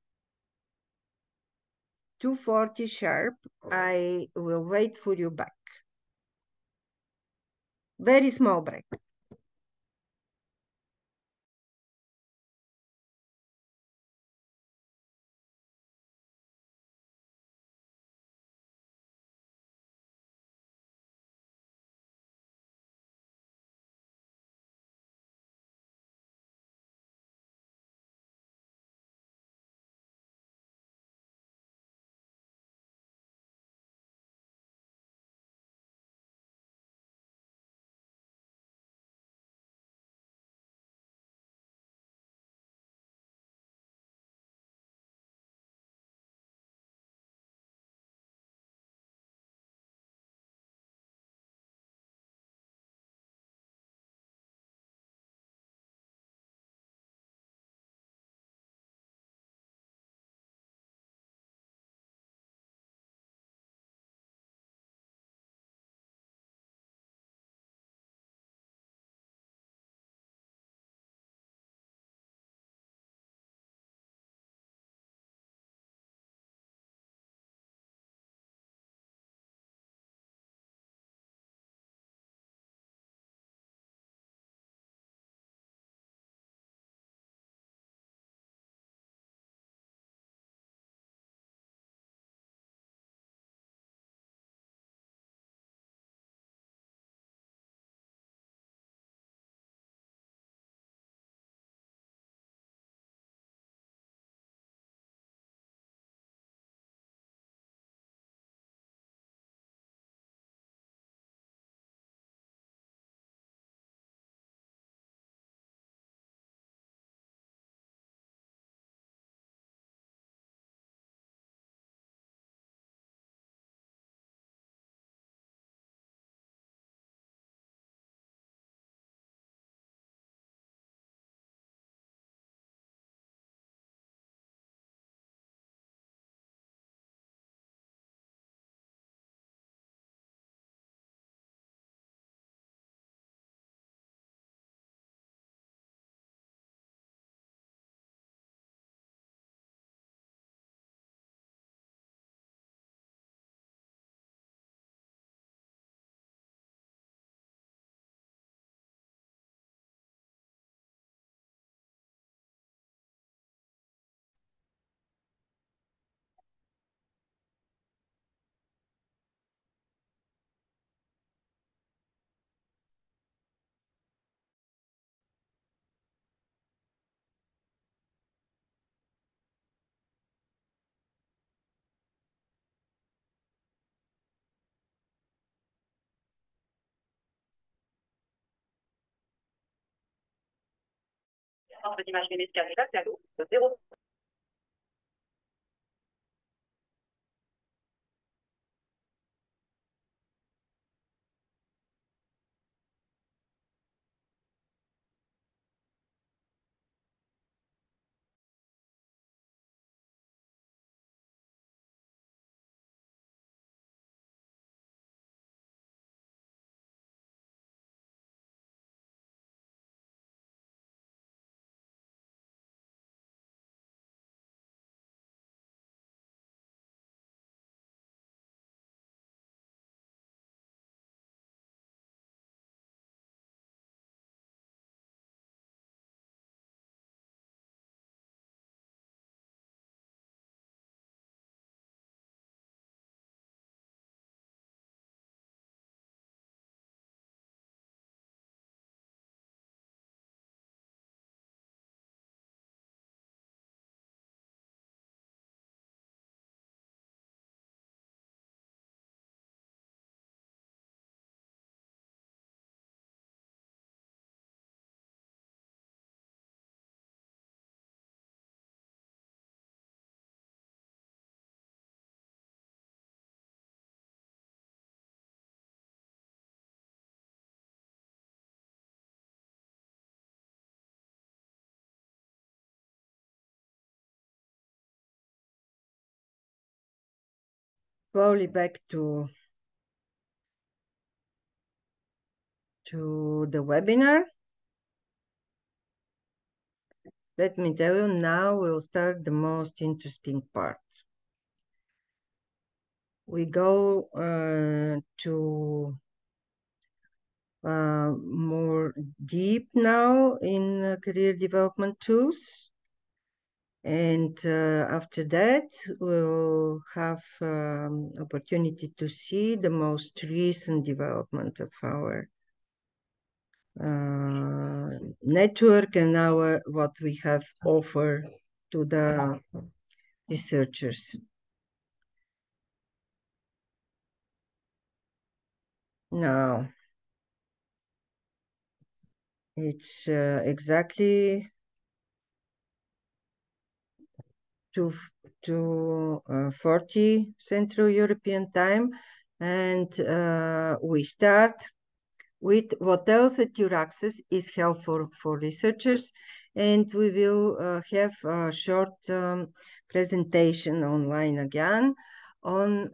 2:40 sharp. I will wait for you back. Very small break. slowly back to the webinar. Let me tell you, now we'll start the most interesting part. We go to more deep now in career development tools. And after that, we'll have opportunity to see the most recent development of our network and what we have offered to the researchers. Now, it's exactly 2:40 Central European Time, and we start with what else at EURAXESS is helpful for researchers, and we will have a short presentation online again on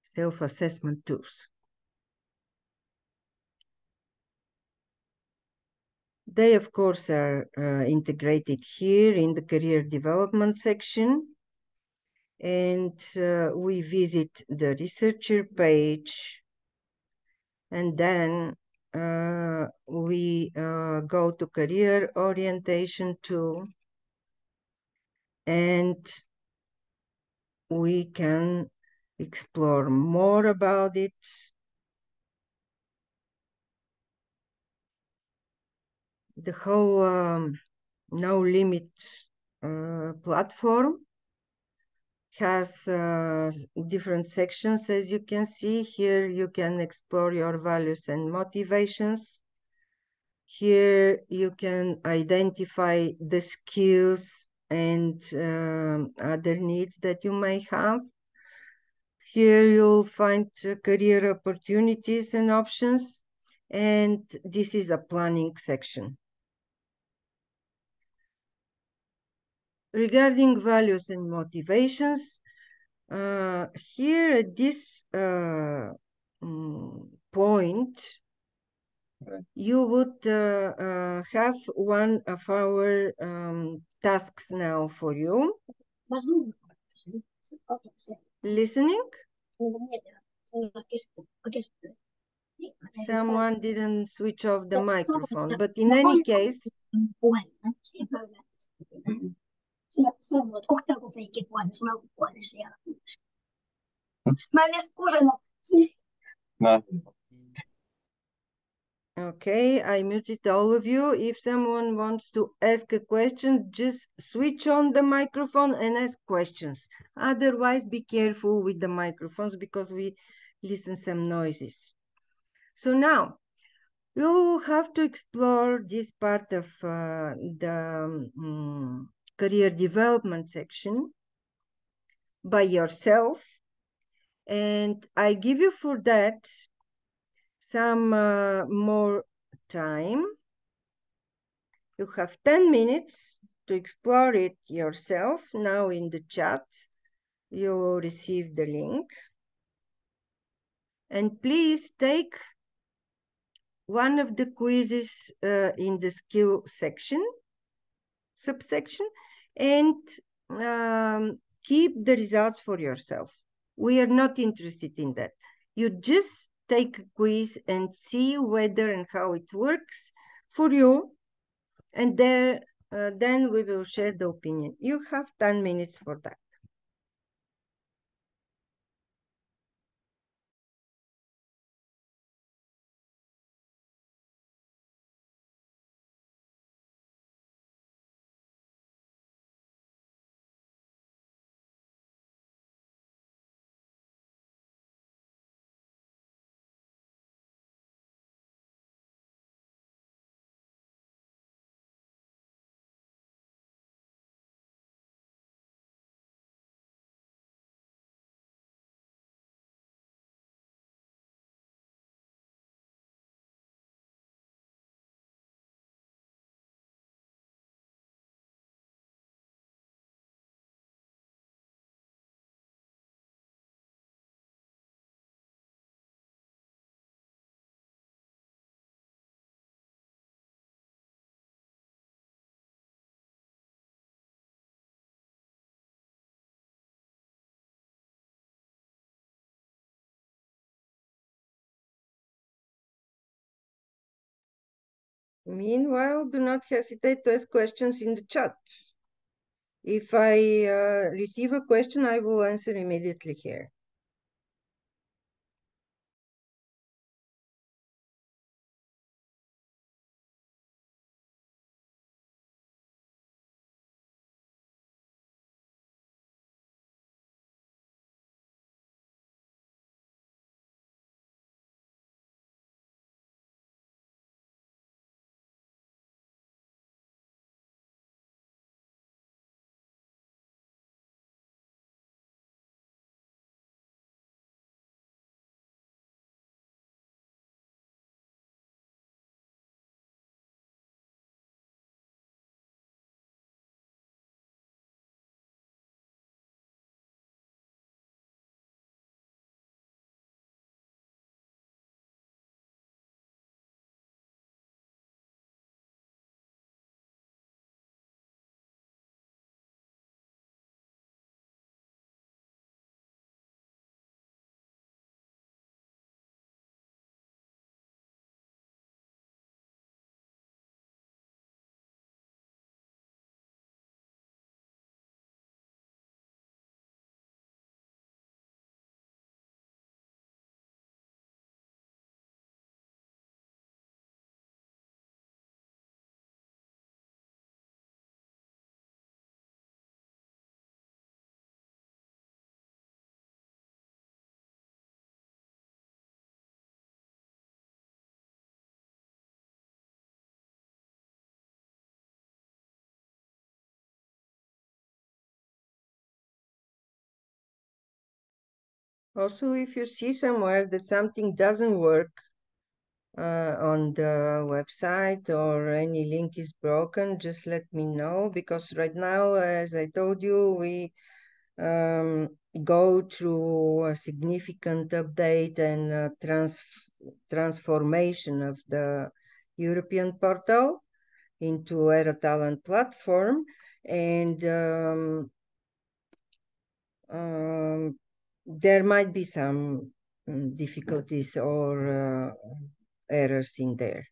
self-assessment tools. They, of course, are integrated here in the career development section. And we visit the researcher page. And then we go to career orientation tool. And we can explore more about it. The whole No Limit platform has different sections, as you can see. Here you can explore your values and motivations. Here you can identify the skills and other needs that you may have. Here you'll find career opportunities and options, and this is a planning section. Regarding values and motivations, here at this point, you would have one of our tasks now for you. Listening? Someone didn't switch off the microphone, but in any case, okay, I muted all of you. If someone wants to ask a question, just switch on the microphone and ask questions. Otherwise, be careful with the microphones because we listen some noises. So now, you have to explore this part of the career development section by yourself. And I give you for that some more time. You have 10 minutes to explore it yourself. Now in the chat, you will receive the link. And please take one of the quizzes in the skill section, subsection, and keep the results for yourself. We are not interested in that. You just take a quiz and see whether and how it works for you. And then we will share the opinion. You have 10 minutes for that. Meanwhile, do not hesitate to ask questions in the chat. If I receive a question, I will answer immediately here. Also, if you see somewhere that something doesn't work on the website or any link is broken, just let me know, because right now, as I told you, we go through a significant update and transformation of the European portal into Era Talent platform, and there might be some difficulties or errors in there.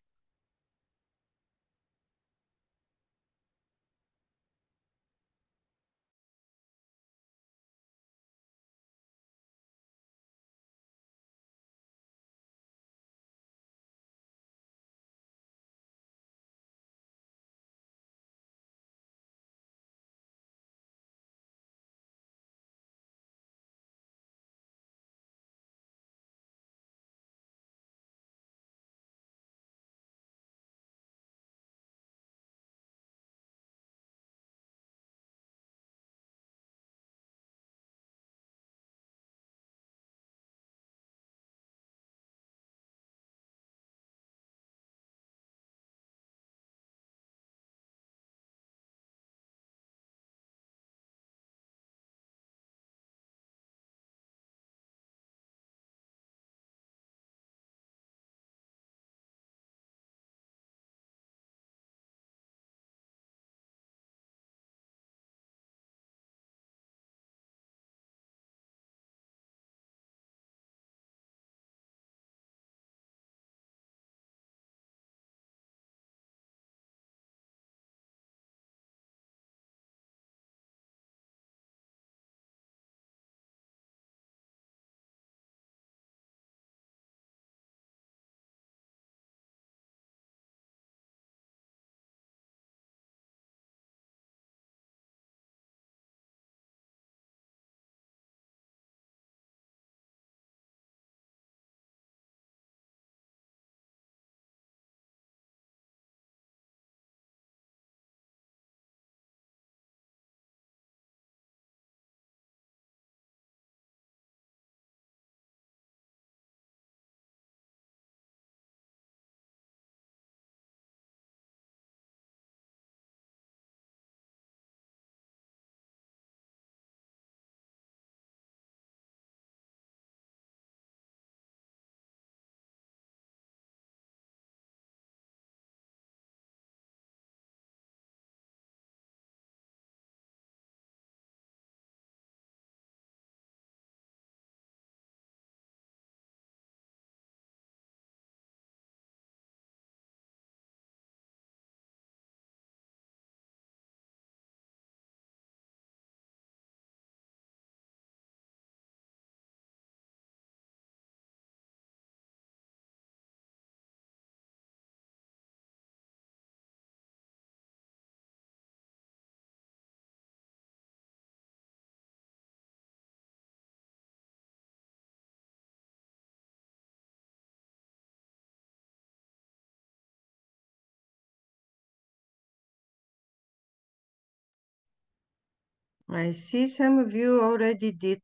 I see some of you already did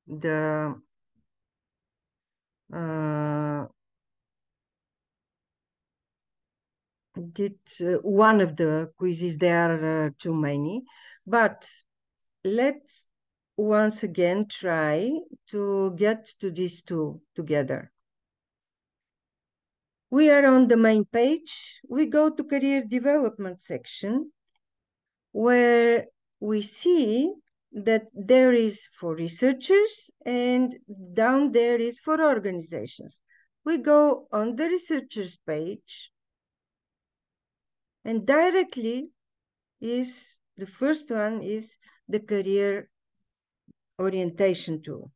the one of the quizzes. There are too many, but let's once again try to get to this tool together. We are on the main page. We go to career development section, where we see that there is for researchers and down there is for organizations. We go on the researchers page, and directly is the first one is the career orientation tool.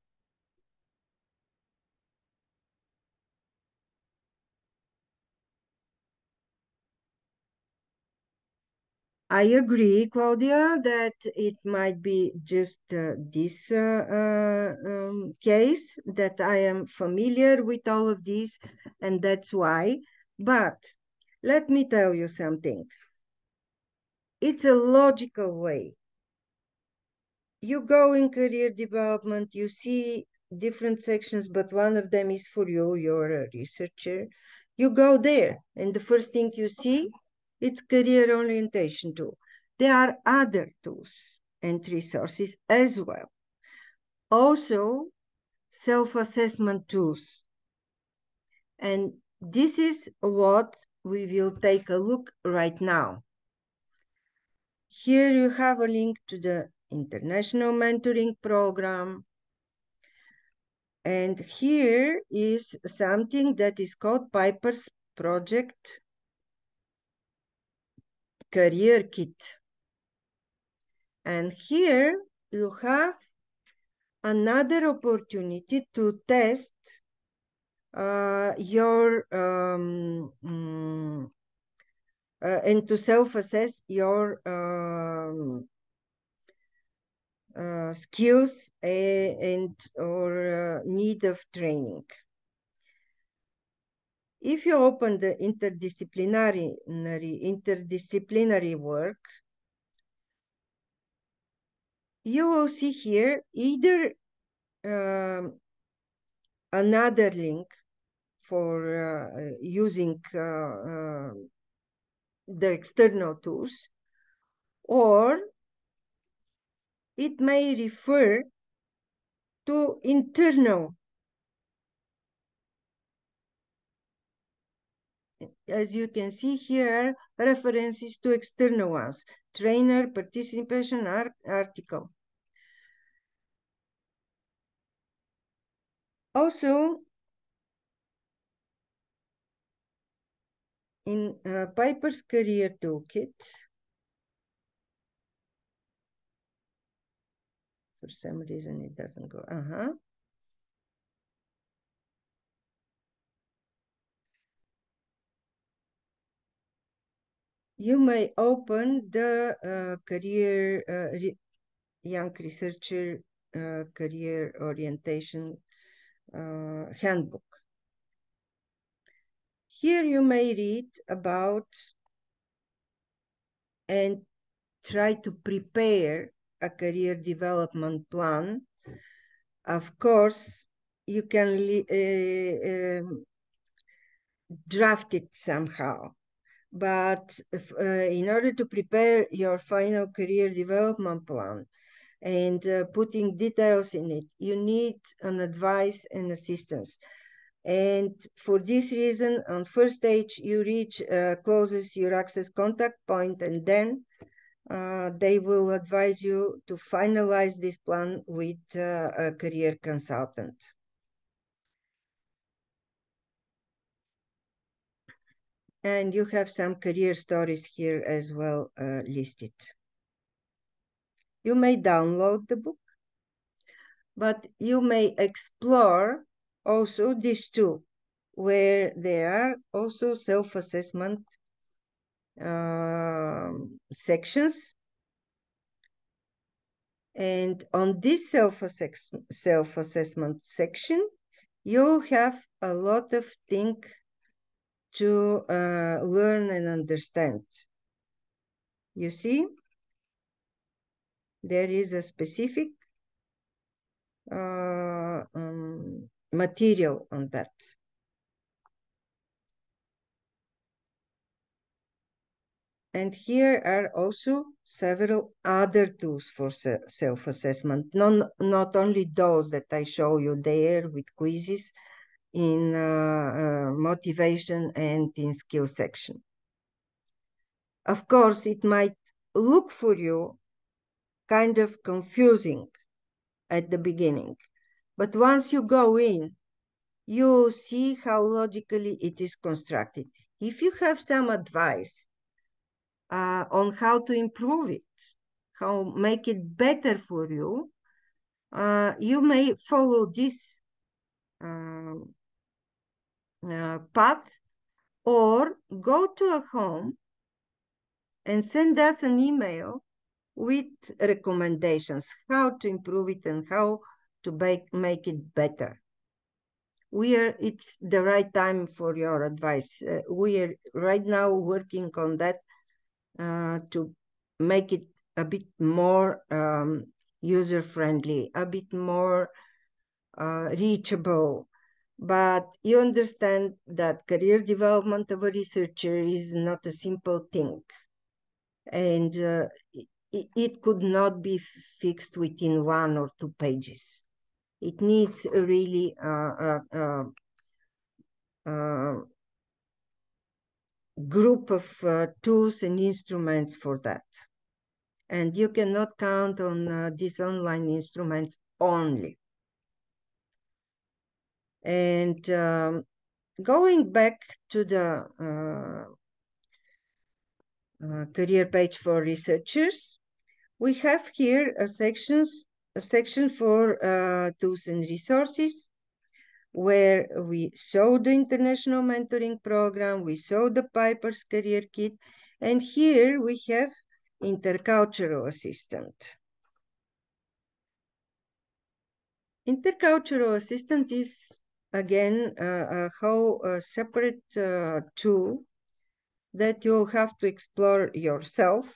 I agree, Claudia, that it might be just this case that I am familiar with all of these, and that's why. But let me tell you something. It's a logical way. You go in career development, you see different sections, but one of them is for you, you're a researcher. You go there, and the first thing you see, it's career orientation tool. There are other tools and resources as well. Also, self-assessment tools. And this is what we will take a look right now. Here you have a link to the International Mentoring Program. And here is something that is called Piper's Project Career Kit. And here you have another opportunity to test your and to self-assess your skills and or need of training. If you open the interdisciplinary work, you will see here either another link for using the external tools, or it may refer to internal. As you can see here, references to external ones, trainer, participation, article. Also, in Piper's Career Toolkit, for some reason it doesn't go, you may open the young researcher career orientation handbook. Here you may read about and try to prepare a career development plan. Of course, you can draft it somehow. But in order to prepare your final career development plan and putting details in it, you need an advice and assistance. And for this reason, on first stage, you reach closest EURAXESS contact point, and then they will advise you to finalize this plan with a career consultant. And you have some career stories here as well listed. You may download the book, but you may explore also this tool, where there are also self-assessment sections. And on this self-assessment section, you have a lot of things to learn and understand. You see? there is a specific material on that. And here are also several other tools for self-assessment, not only those that I show you there with quizzes in motivation and in skill section. Of course, it might look for you kind of confusing at the beginning, but once you go in, you see how logically it is constructed. If you have some advice on how to improve it, how make it better for you, you may follow this path, or go to a home and send us an email with recommendations, how to improve it and how to make it better. It's the right time for your advice. We are right now working on that to make it a bit more user-friendly, a bit more reachable. But you understand that career development of a researcher is not a simple thing. And it could not be fixed within 1 or 2 pages. It needs a really group of tools and instruments for that. And you cannot count on these online instruments only. And going back to the career page for researchers, we have here a section for tools and resources, where we show the international mentoring program, we show the Piper's Career Kit, and here we have intercultural assistant. Intercultural assistant is, again, a whole separate tool that you'll have to explore yourself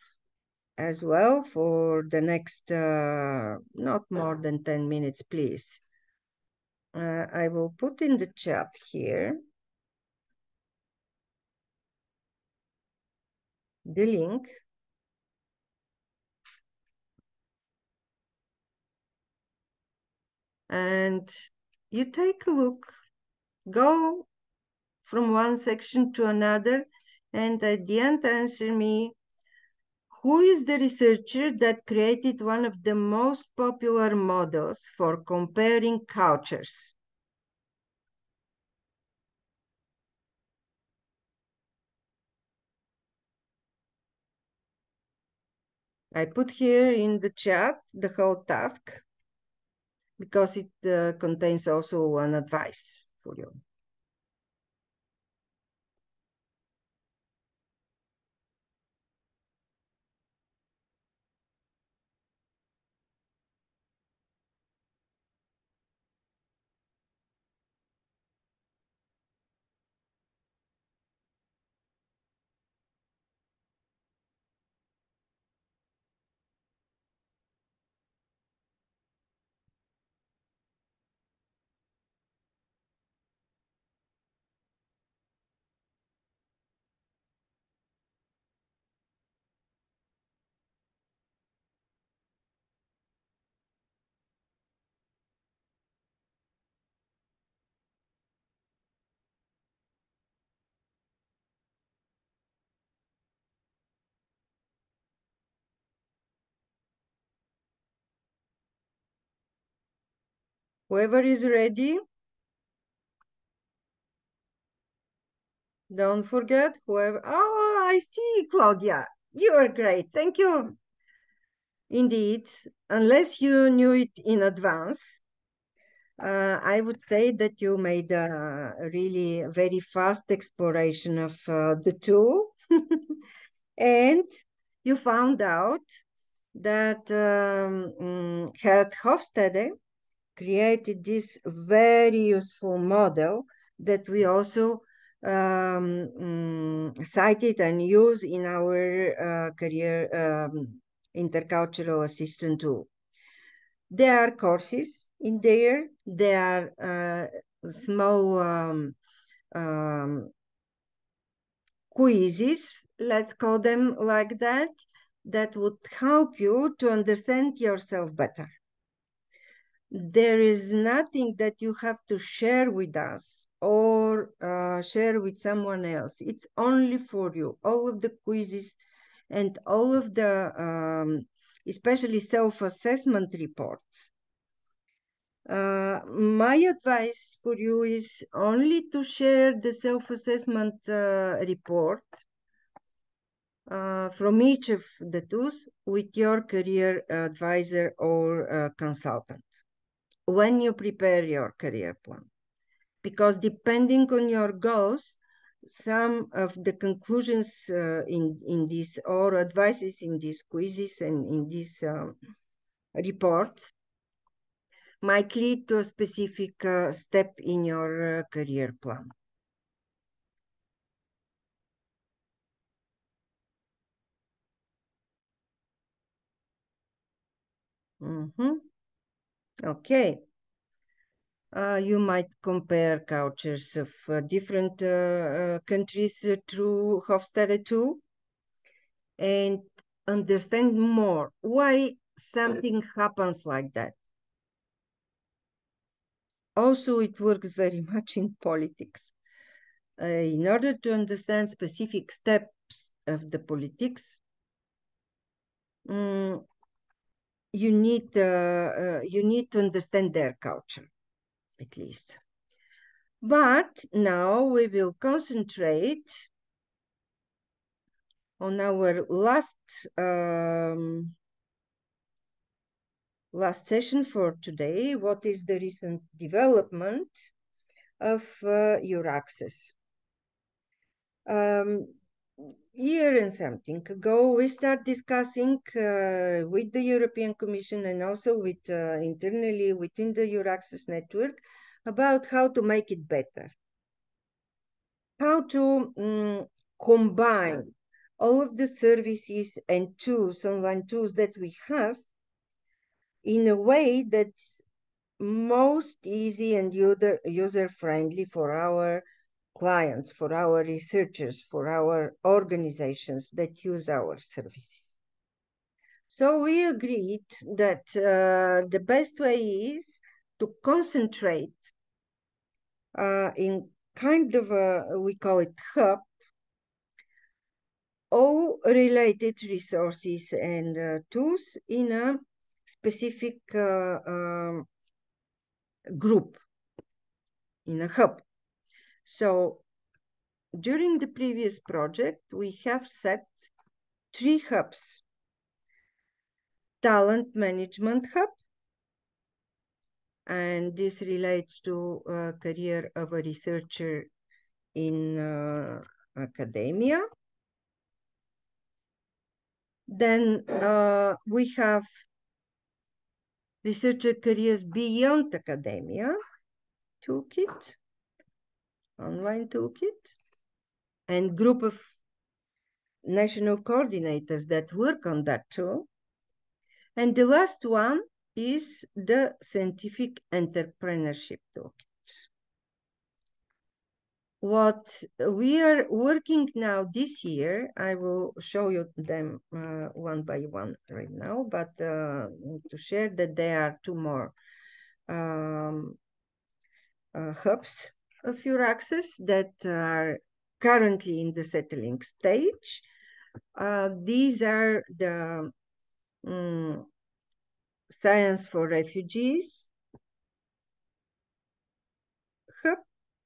as well for the next not more than 10 minutes, please. I will put in the chat here the link. And you take a look, go from one section to another, and at the end answer me, who is the researcher that created one of the most popular models for comparing cultures? I put here in the chat the whole task because it contains also an advice for you. Whoever is ready, don't forget, whoever, oh, I see, Claudia, you are great, thank you. Indeed, unless you knew it in advance, I would say that you made a really very fast exploration of the tool. And you found out that Gerd Hofstede created this very useful model that we also cited and use in our career intercultural assistant tool. There are courses in there. There are small quizzes, let's call them like that, that would help you to understand yourself better. There is nothing that you have to share with us or share with someone else. It's only for you. All of the quizzes and all of the, especially self-assessment reports. My advice for you is only to share the self-assessment report from each of the tools with your career advisor or consultant when you prepare your career plan. Because depending on your goals, some of the conclusions in this or advices in these quizzes and in these reports might lead to a specific step in your career plan. Okay. You might compare cultures of different countries through Hofstadter tool and understand more why something happens like that. Also, it works very much in politics. In order to understand specific steps of the politics, you need to understand their culture, at least. But now we will concentrate on our last session for today. What is the recent development of EURAXESS? Year and something ago, we start discussing with the European Commission and also with internally within the EURAXESS network about how to make it better, how to combine all of the services and tools, online tools that we have in a way that's most easy and user-friendly for our clients, for our researchers, for our organizations that use our services. So we agreed that the best way is to concentrate in kind of a, we call it hub, all related resources and tools in a specific group, in a hub. So during the previous project, we have set 3 hubs. Talent Management Hub, and this relates to career of a researcher in academia. Then we have Researcher Careers Beyond Academia toolkit, online toolkit, and group of national coordinators that work on that tool. And the last one is the Scientific Entrepreneurship Toolkit. What we are working now this year, I will show you them one by one right now, but to share that there are 2 more hubs of EURAXESS that are currently in the settling stage. These are the Science for Refugees hub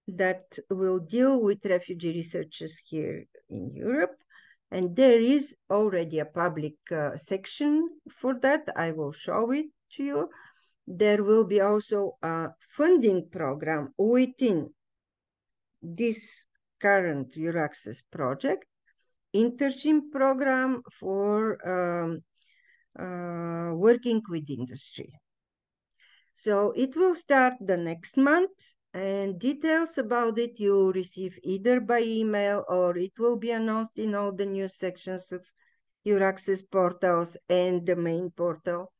that will deal with refugee researchers here in Europe. And there is already a public section for that. I will show it to you. There will be also a funding program within this current EURAXESS project, internship program for working with industry. So it will start the next month, and details about it you receive either by email or it will be announced in all the news sections of EURAXESS portals and the main portal,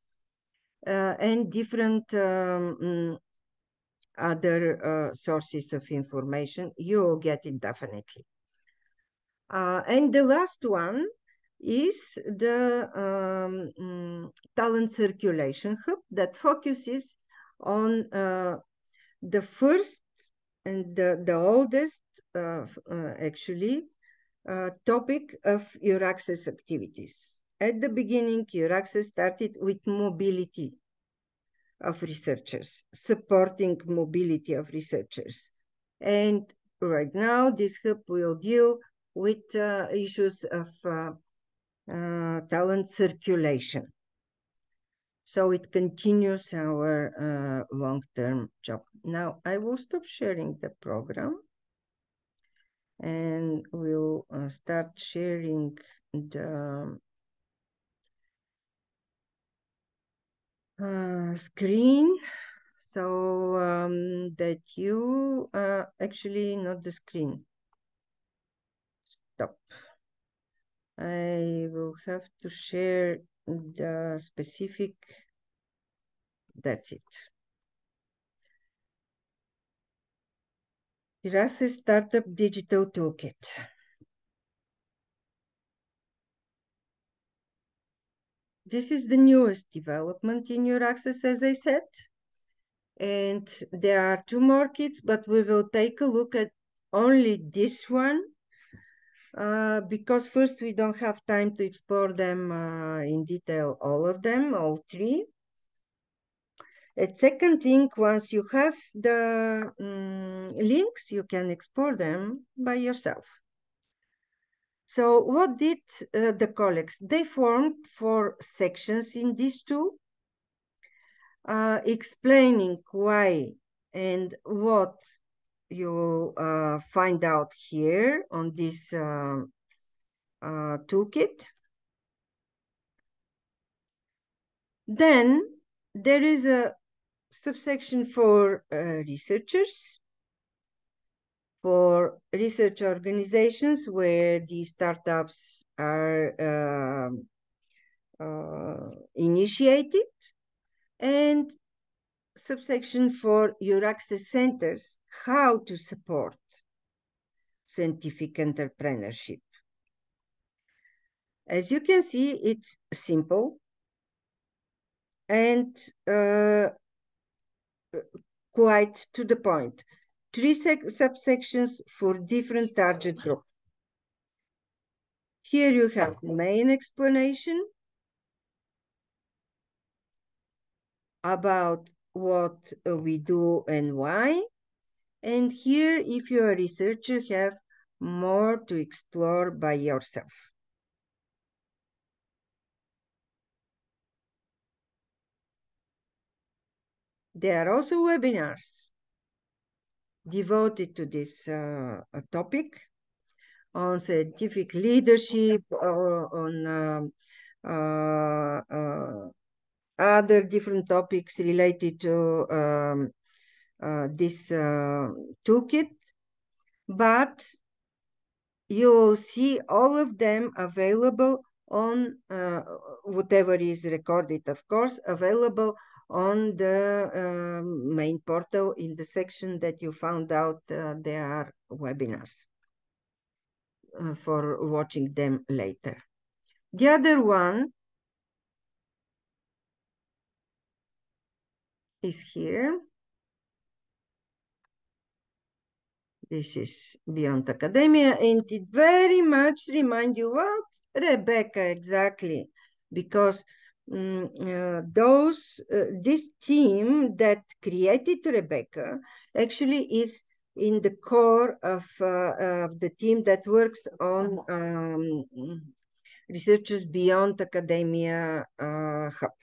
and different other sources of information. You will get it definitely. And the last one is the Talent Circulation Hub that focuses on the first and the oldest, actually, topic of EURAXESS activities. At the beginning, EURAXESS started with mobility of researchers, supporting mobility of researchers. And right now, this hub will deal with issues of talent circulation. So it continues our long-term job. Now, I will stop sharing the program and we'll start sharing the screen, so that you actually, not the screen. Stop. I will have to share the specific. That's it. EURAXESS Startup Digital Toolkit. This is the newest development in EURAXESS, as I said. And there are 2 more kits, but we will take a look at only this one, because first we don't have time to explore them in detail, all of them, all 3. And second thing, once you have the links, you can explore them by yourself. So what did the colleagues? They formed 4 sections in these 2, explaining why and what you find out here on this toolkit. Then there is a subsection for researchers, for research organizations where the startups are initiated, and subsection for EURAXESS centers, how to support scientific entrepreneurship. As you can see, it's simple and quite to the point. 3 subsections for different target group. Here you have main explanation about what we do and why. And here, if you're a researcher, you have more to explore by yourself. There are also webinars devoted to this topic on scientific leadership, or on other different topics related to this toolkit, but you will see all of them available on whatever is recorded, of course, available on the main portal in the section that you found out there are webinars for watching them later. The other one is here. This is Beyond Academia, and it very much reminds you what? Rebecca, exactly, because this team that created Rebecca actually is in the core of the team that works on Researchers Beyond Academia Hub.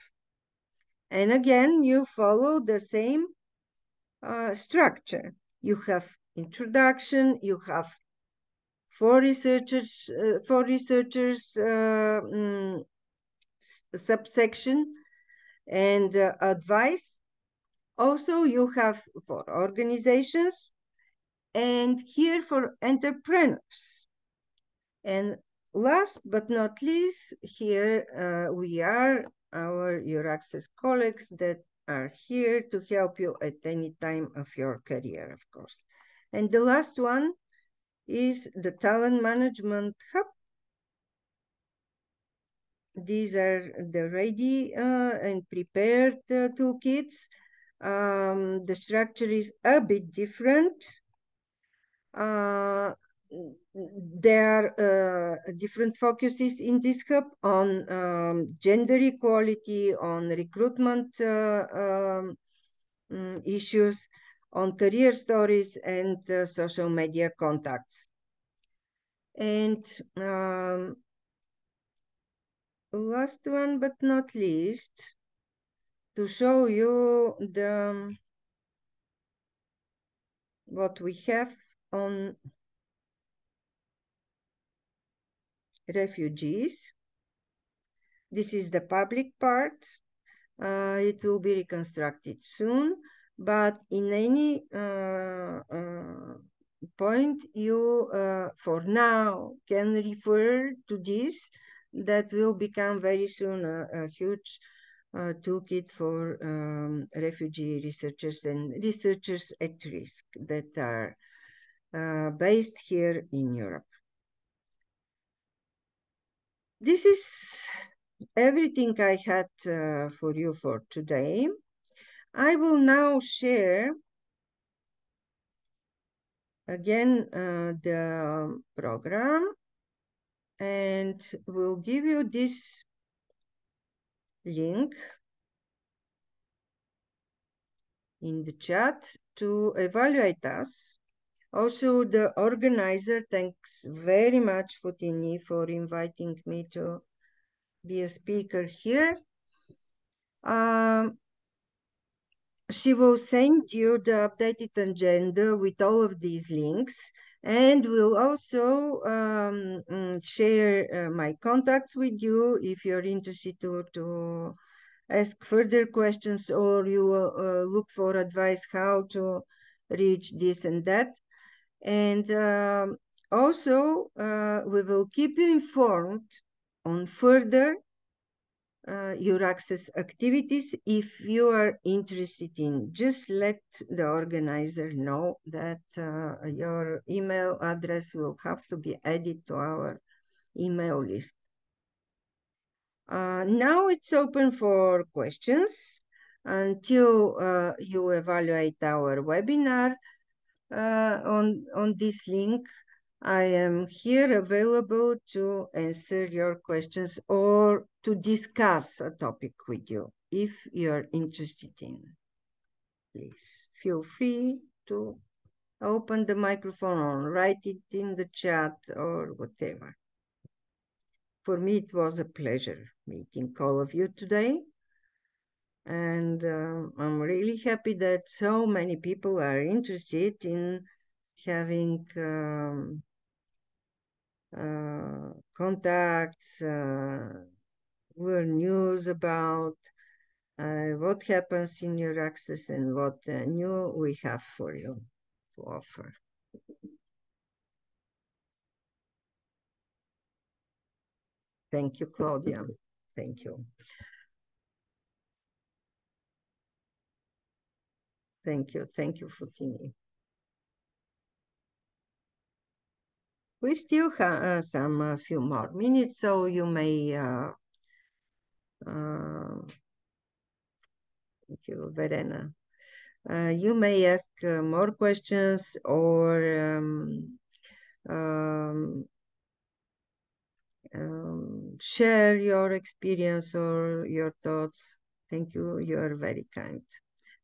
And again, you follow the same structure. You have introduction, you have 4 researchers subsection, and advice. Also, you have for organizations, and here for entrepreneurs. And last but not least, here we are, our EURAXESS colleagues that are here to help you at any time of your career, of course. And the last one is the Talent Management Hub. These are the ready and prepared toolkits. The structure is a bit different. There are different focuses in this hub on gender equality, on recruitment issues, on career stories, and social media contacts. And last one but not least, to show you what we have on refugees. This is the public part. It will be reconstructed soon, but in any point, you, for now, can refer to this. That will become very soon a huge toolkit for refugee researchers and researchers at risk that are based here in Europe. This is everything I had for you for today. I will now share again the program, and will give you this link in the chat to evaluate us. Also, the organizer, thanks very much, Fotini, for inviting me to be a speaker here. She will send you the updated agenda with all of these links, and will also share my contacts with you if you're interested to ask further questions, or you look for advice how to reach this and that. And also, we will keep you informed on further EURAXESS activities. If you are interested in, just let the organizer know that your email address will have to be added to our email list. Now it's open for questions until you evaluate our webinar on this link. I am here available to answer your questions or to discuss a topic with you if you're interested in. Please feel free to open the microphone or write it in the chat or whatever. For me, it was a pleasure meeting all of you today. And I'm really happy that so many people are interested in having contacts, learn news about what happens in EURAXESS and what new we have for you to offer. Thank you, Claudia. Thank you. Thank you. Thank you, Fotini. We still have some few more minutes, so you may thank you, Verena. You may ask more questions or share your experience or your thoughts. Thank you. You are very kind.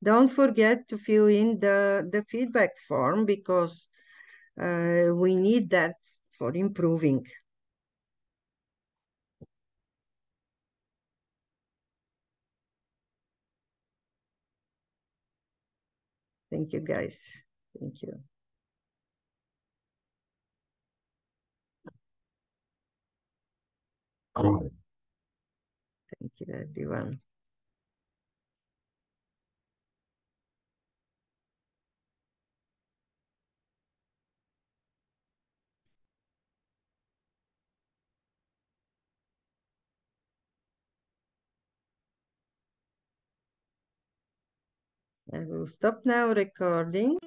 Don't forget to fill in the feedback form, because we need that for improving. Thank you, guys. Thank you. Thank you, everyone. I will stop now recording.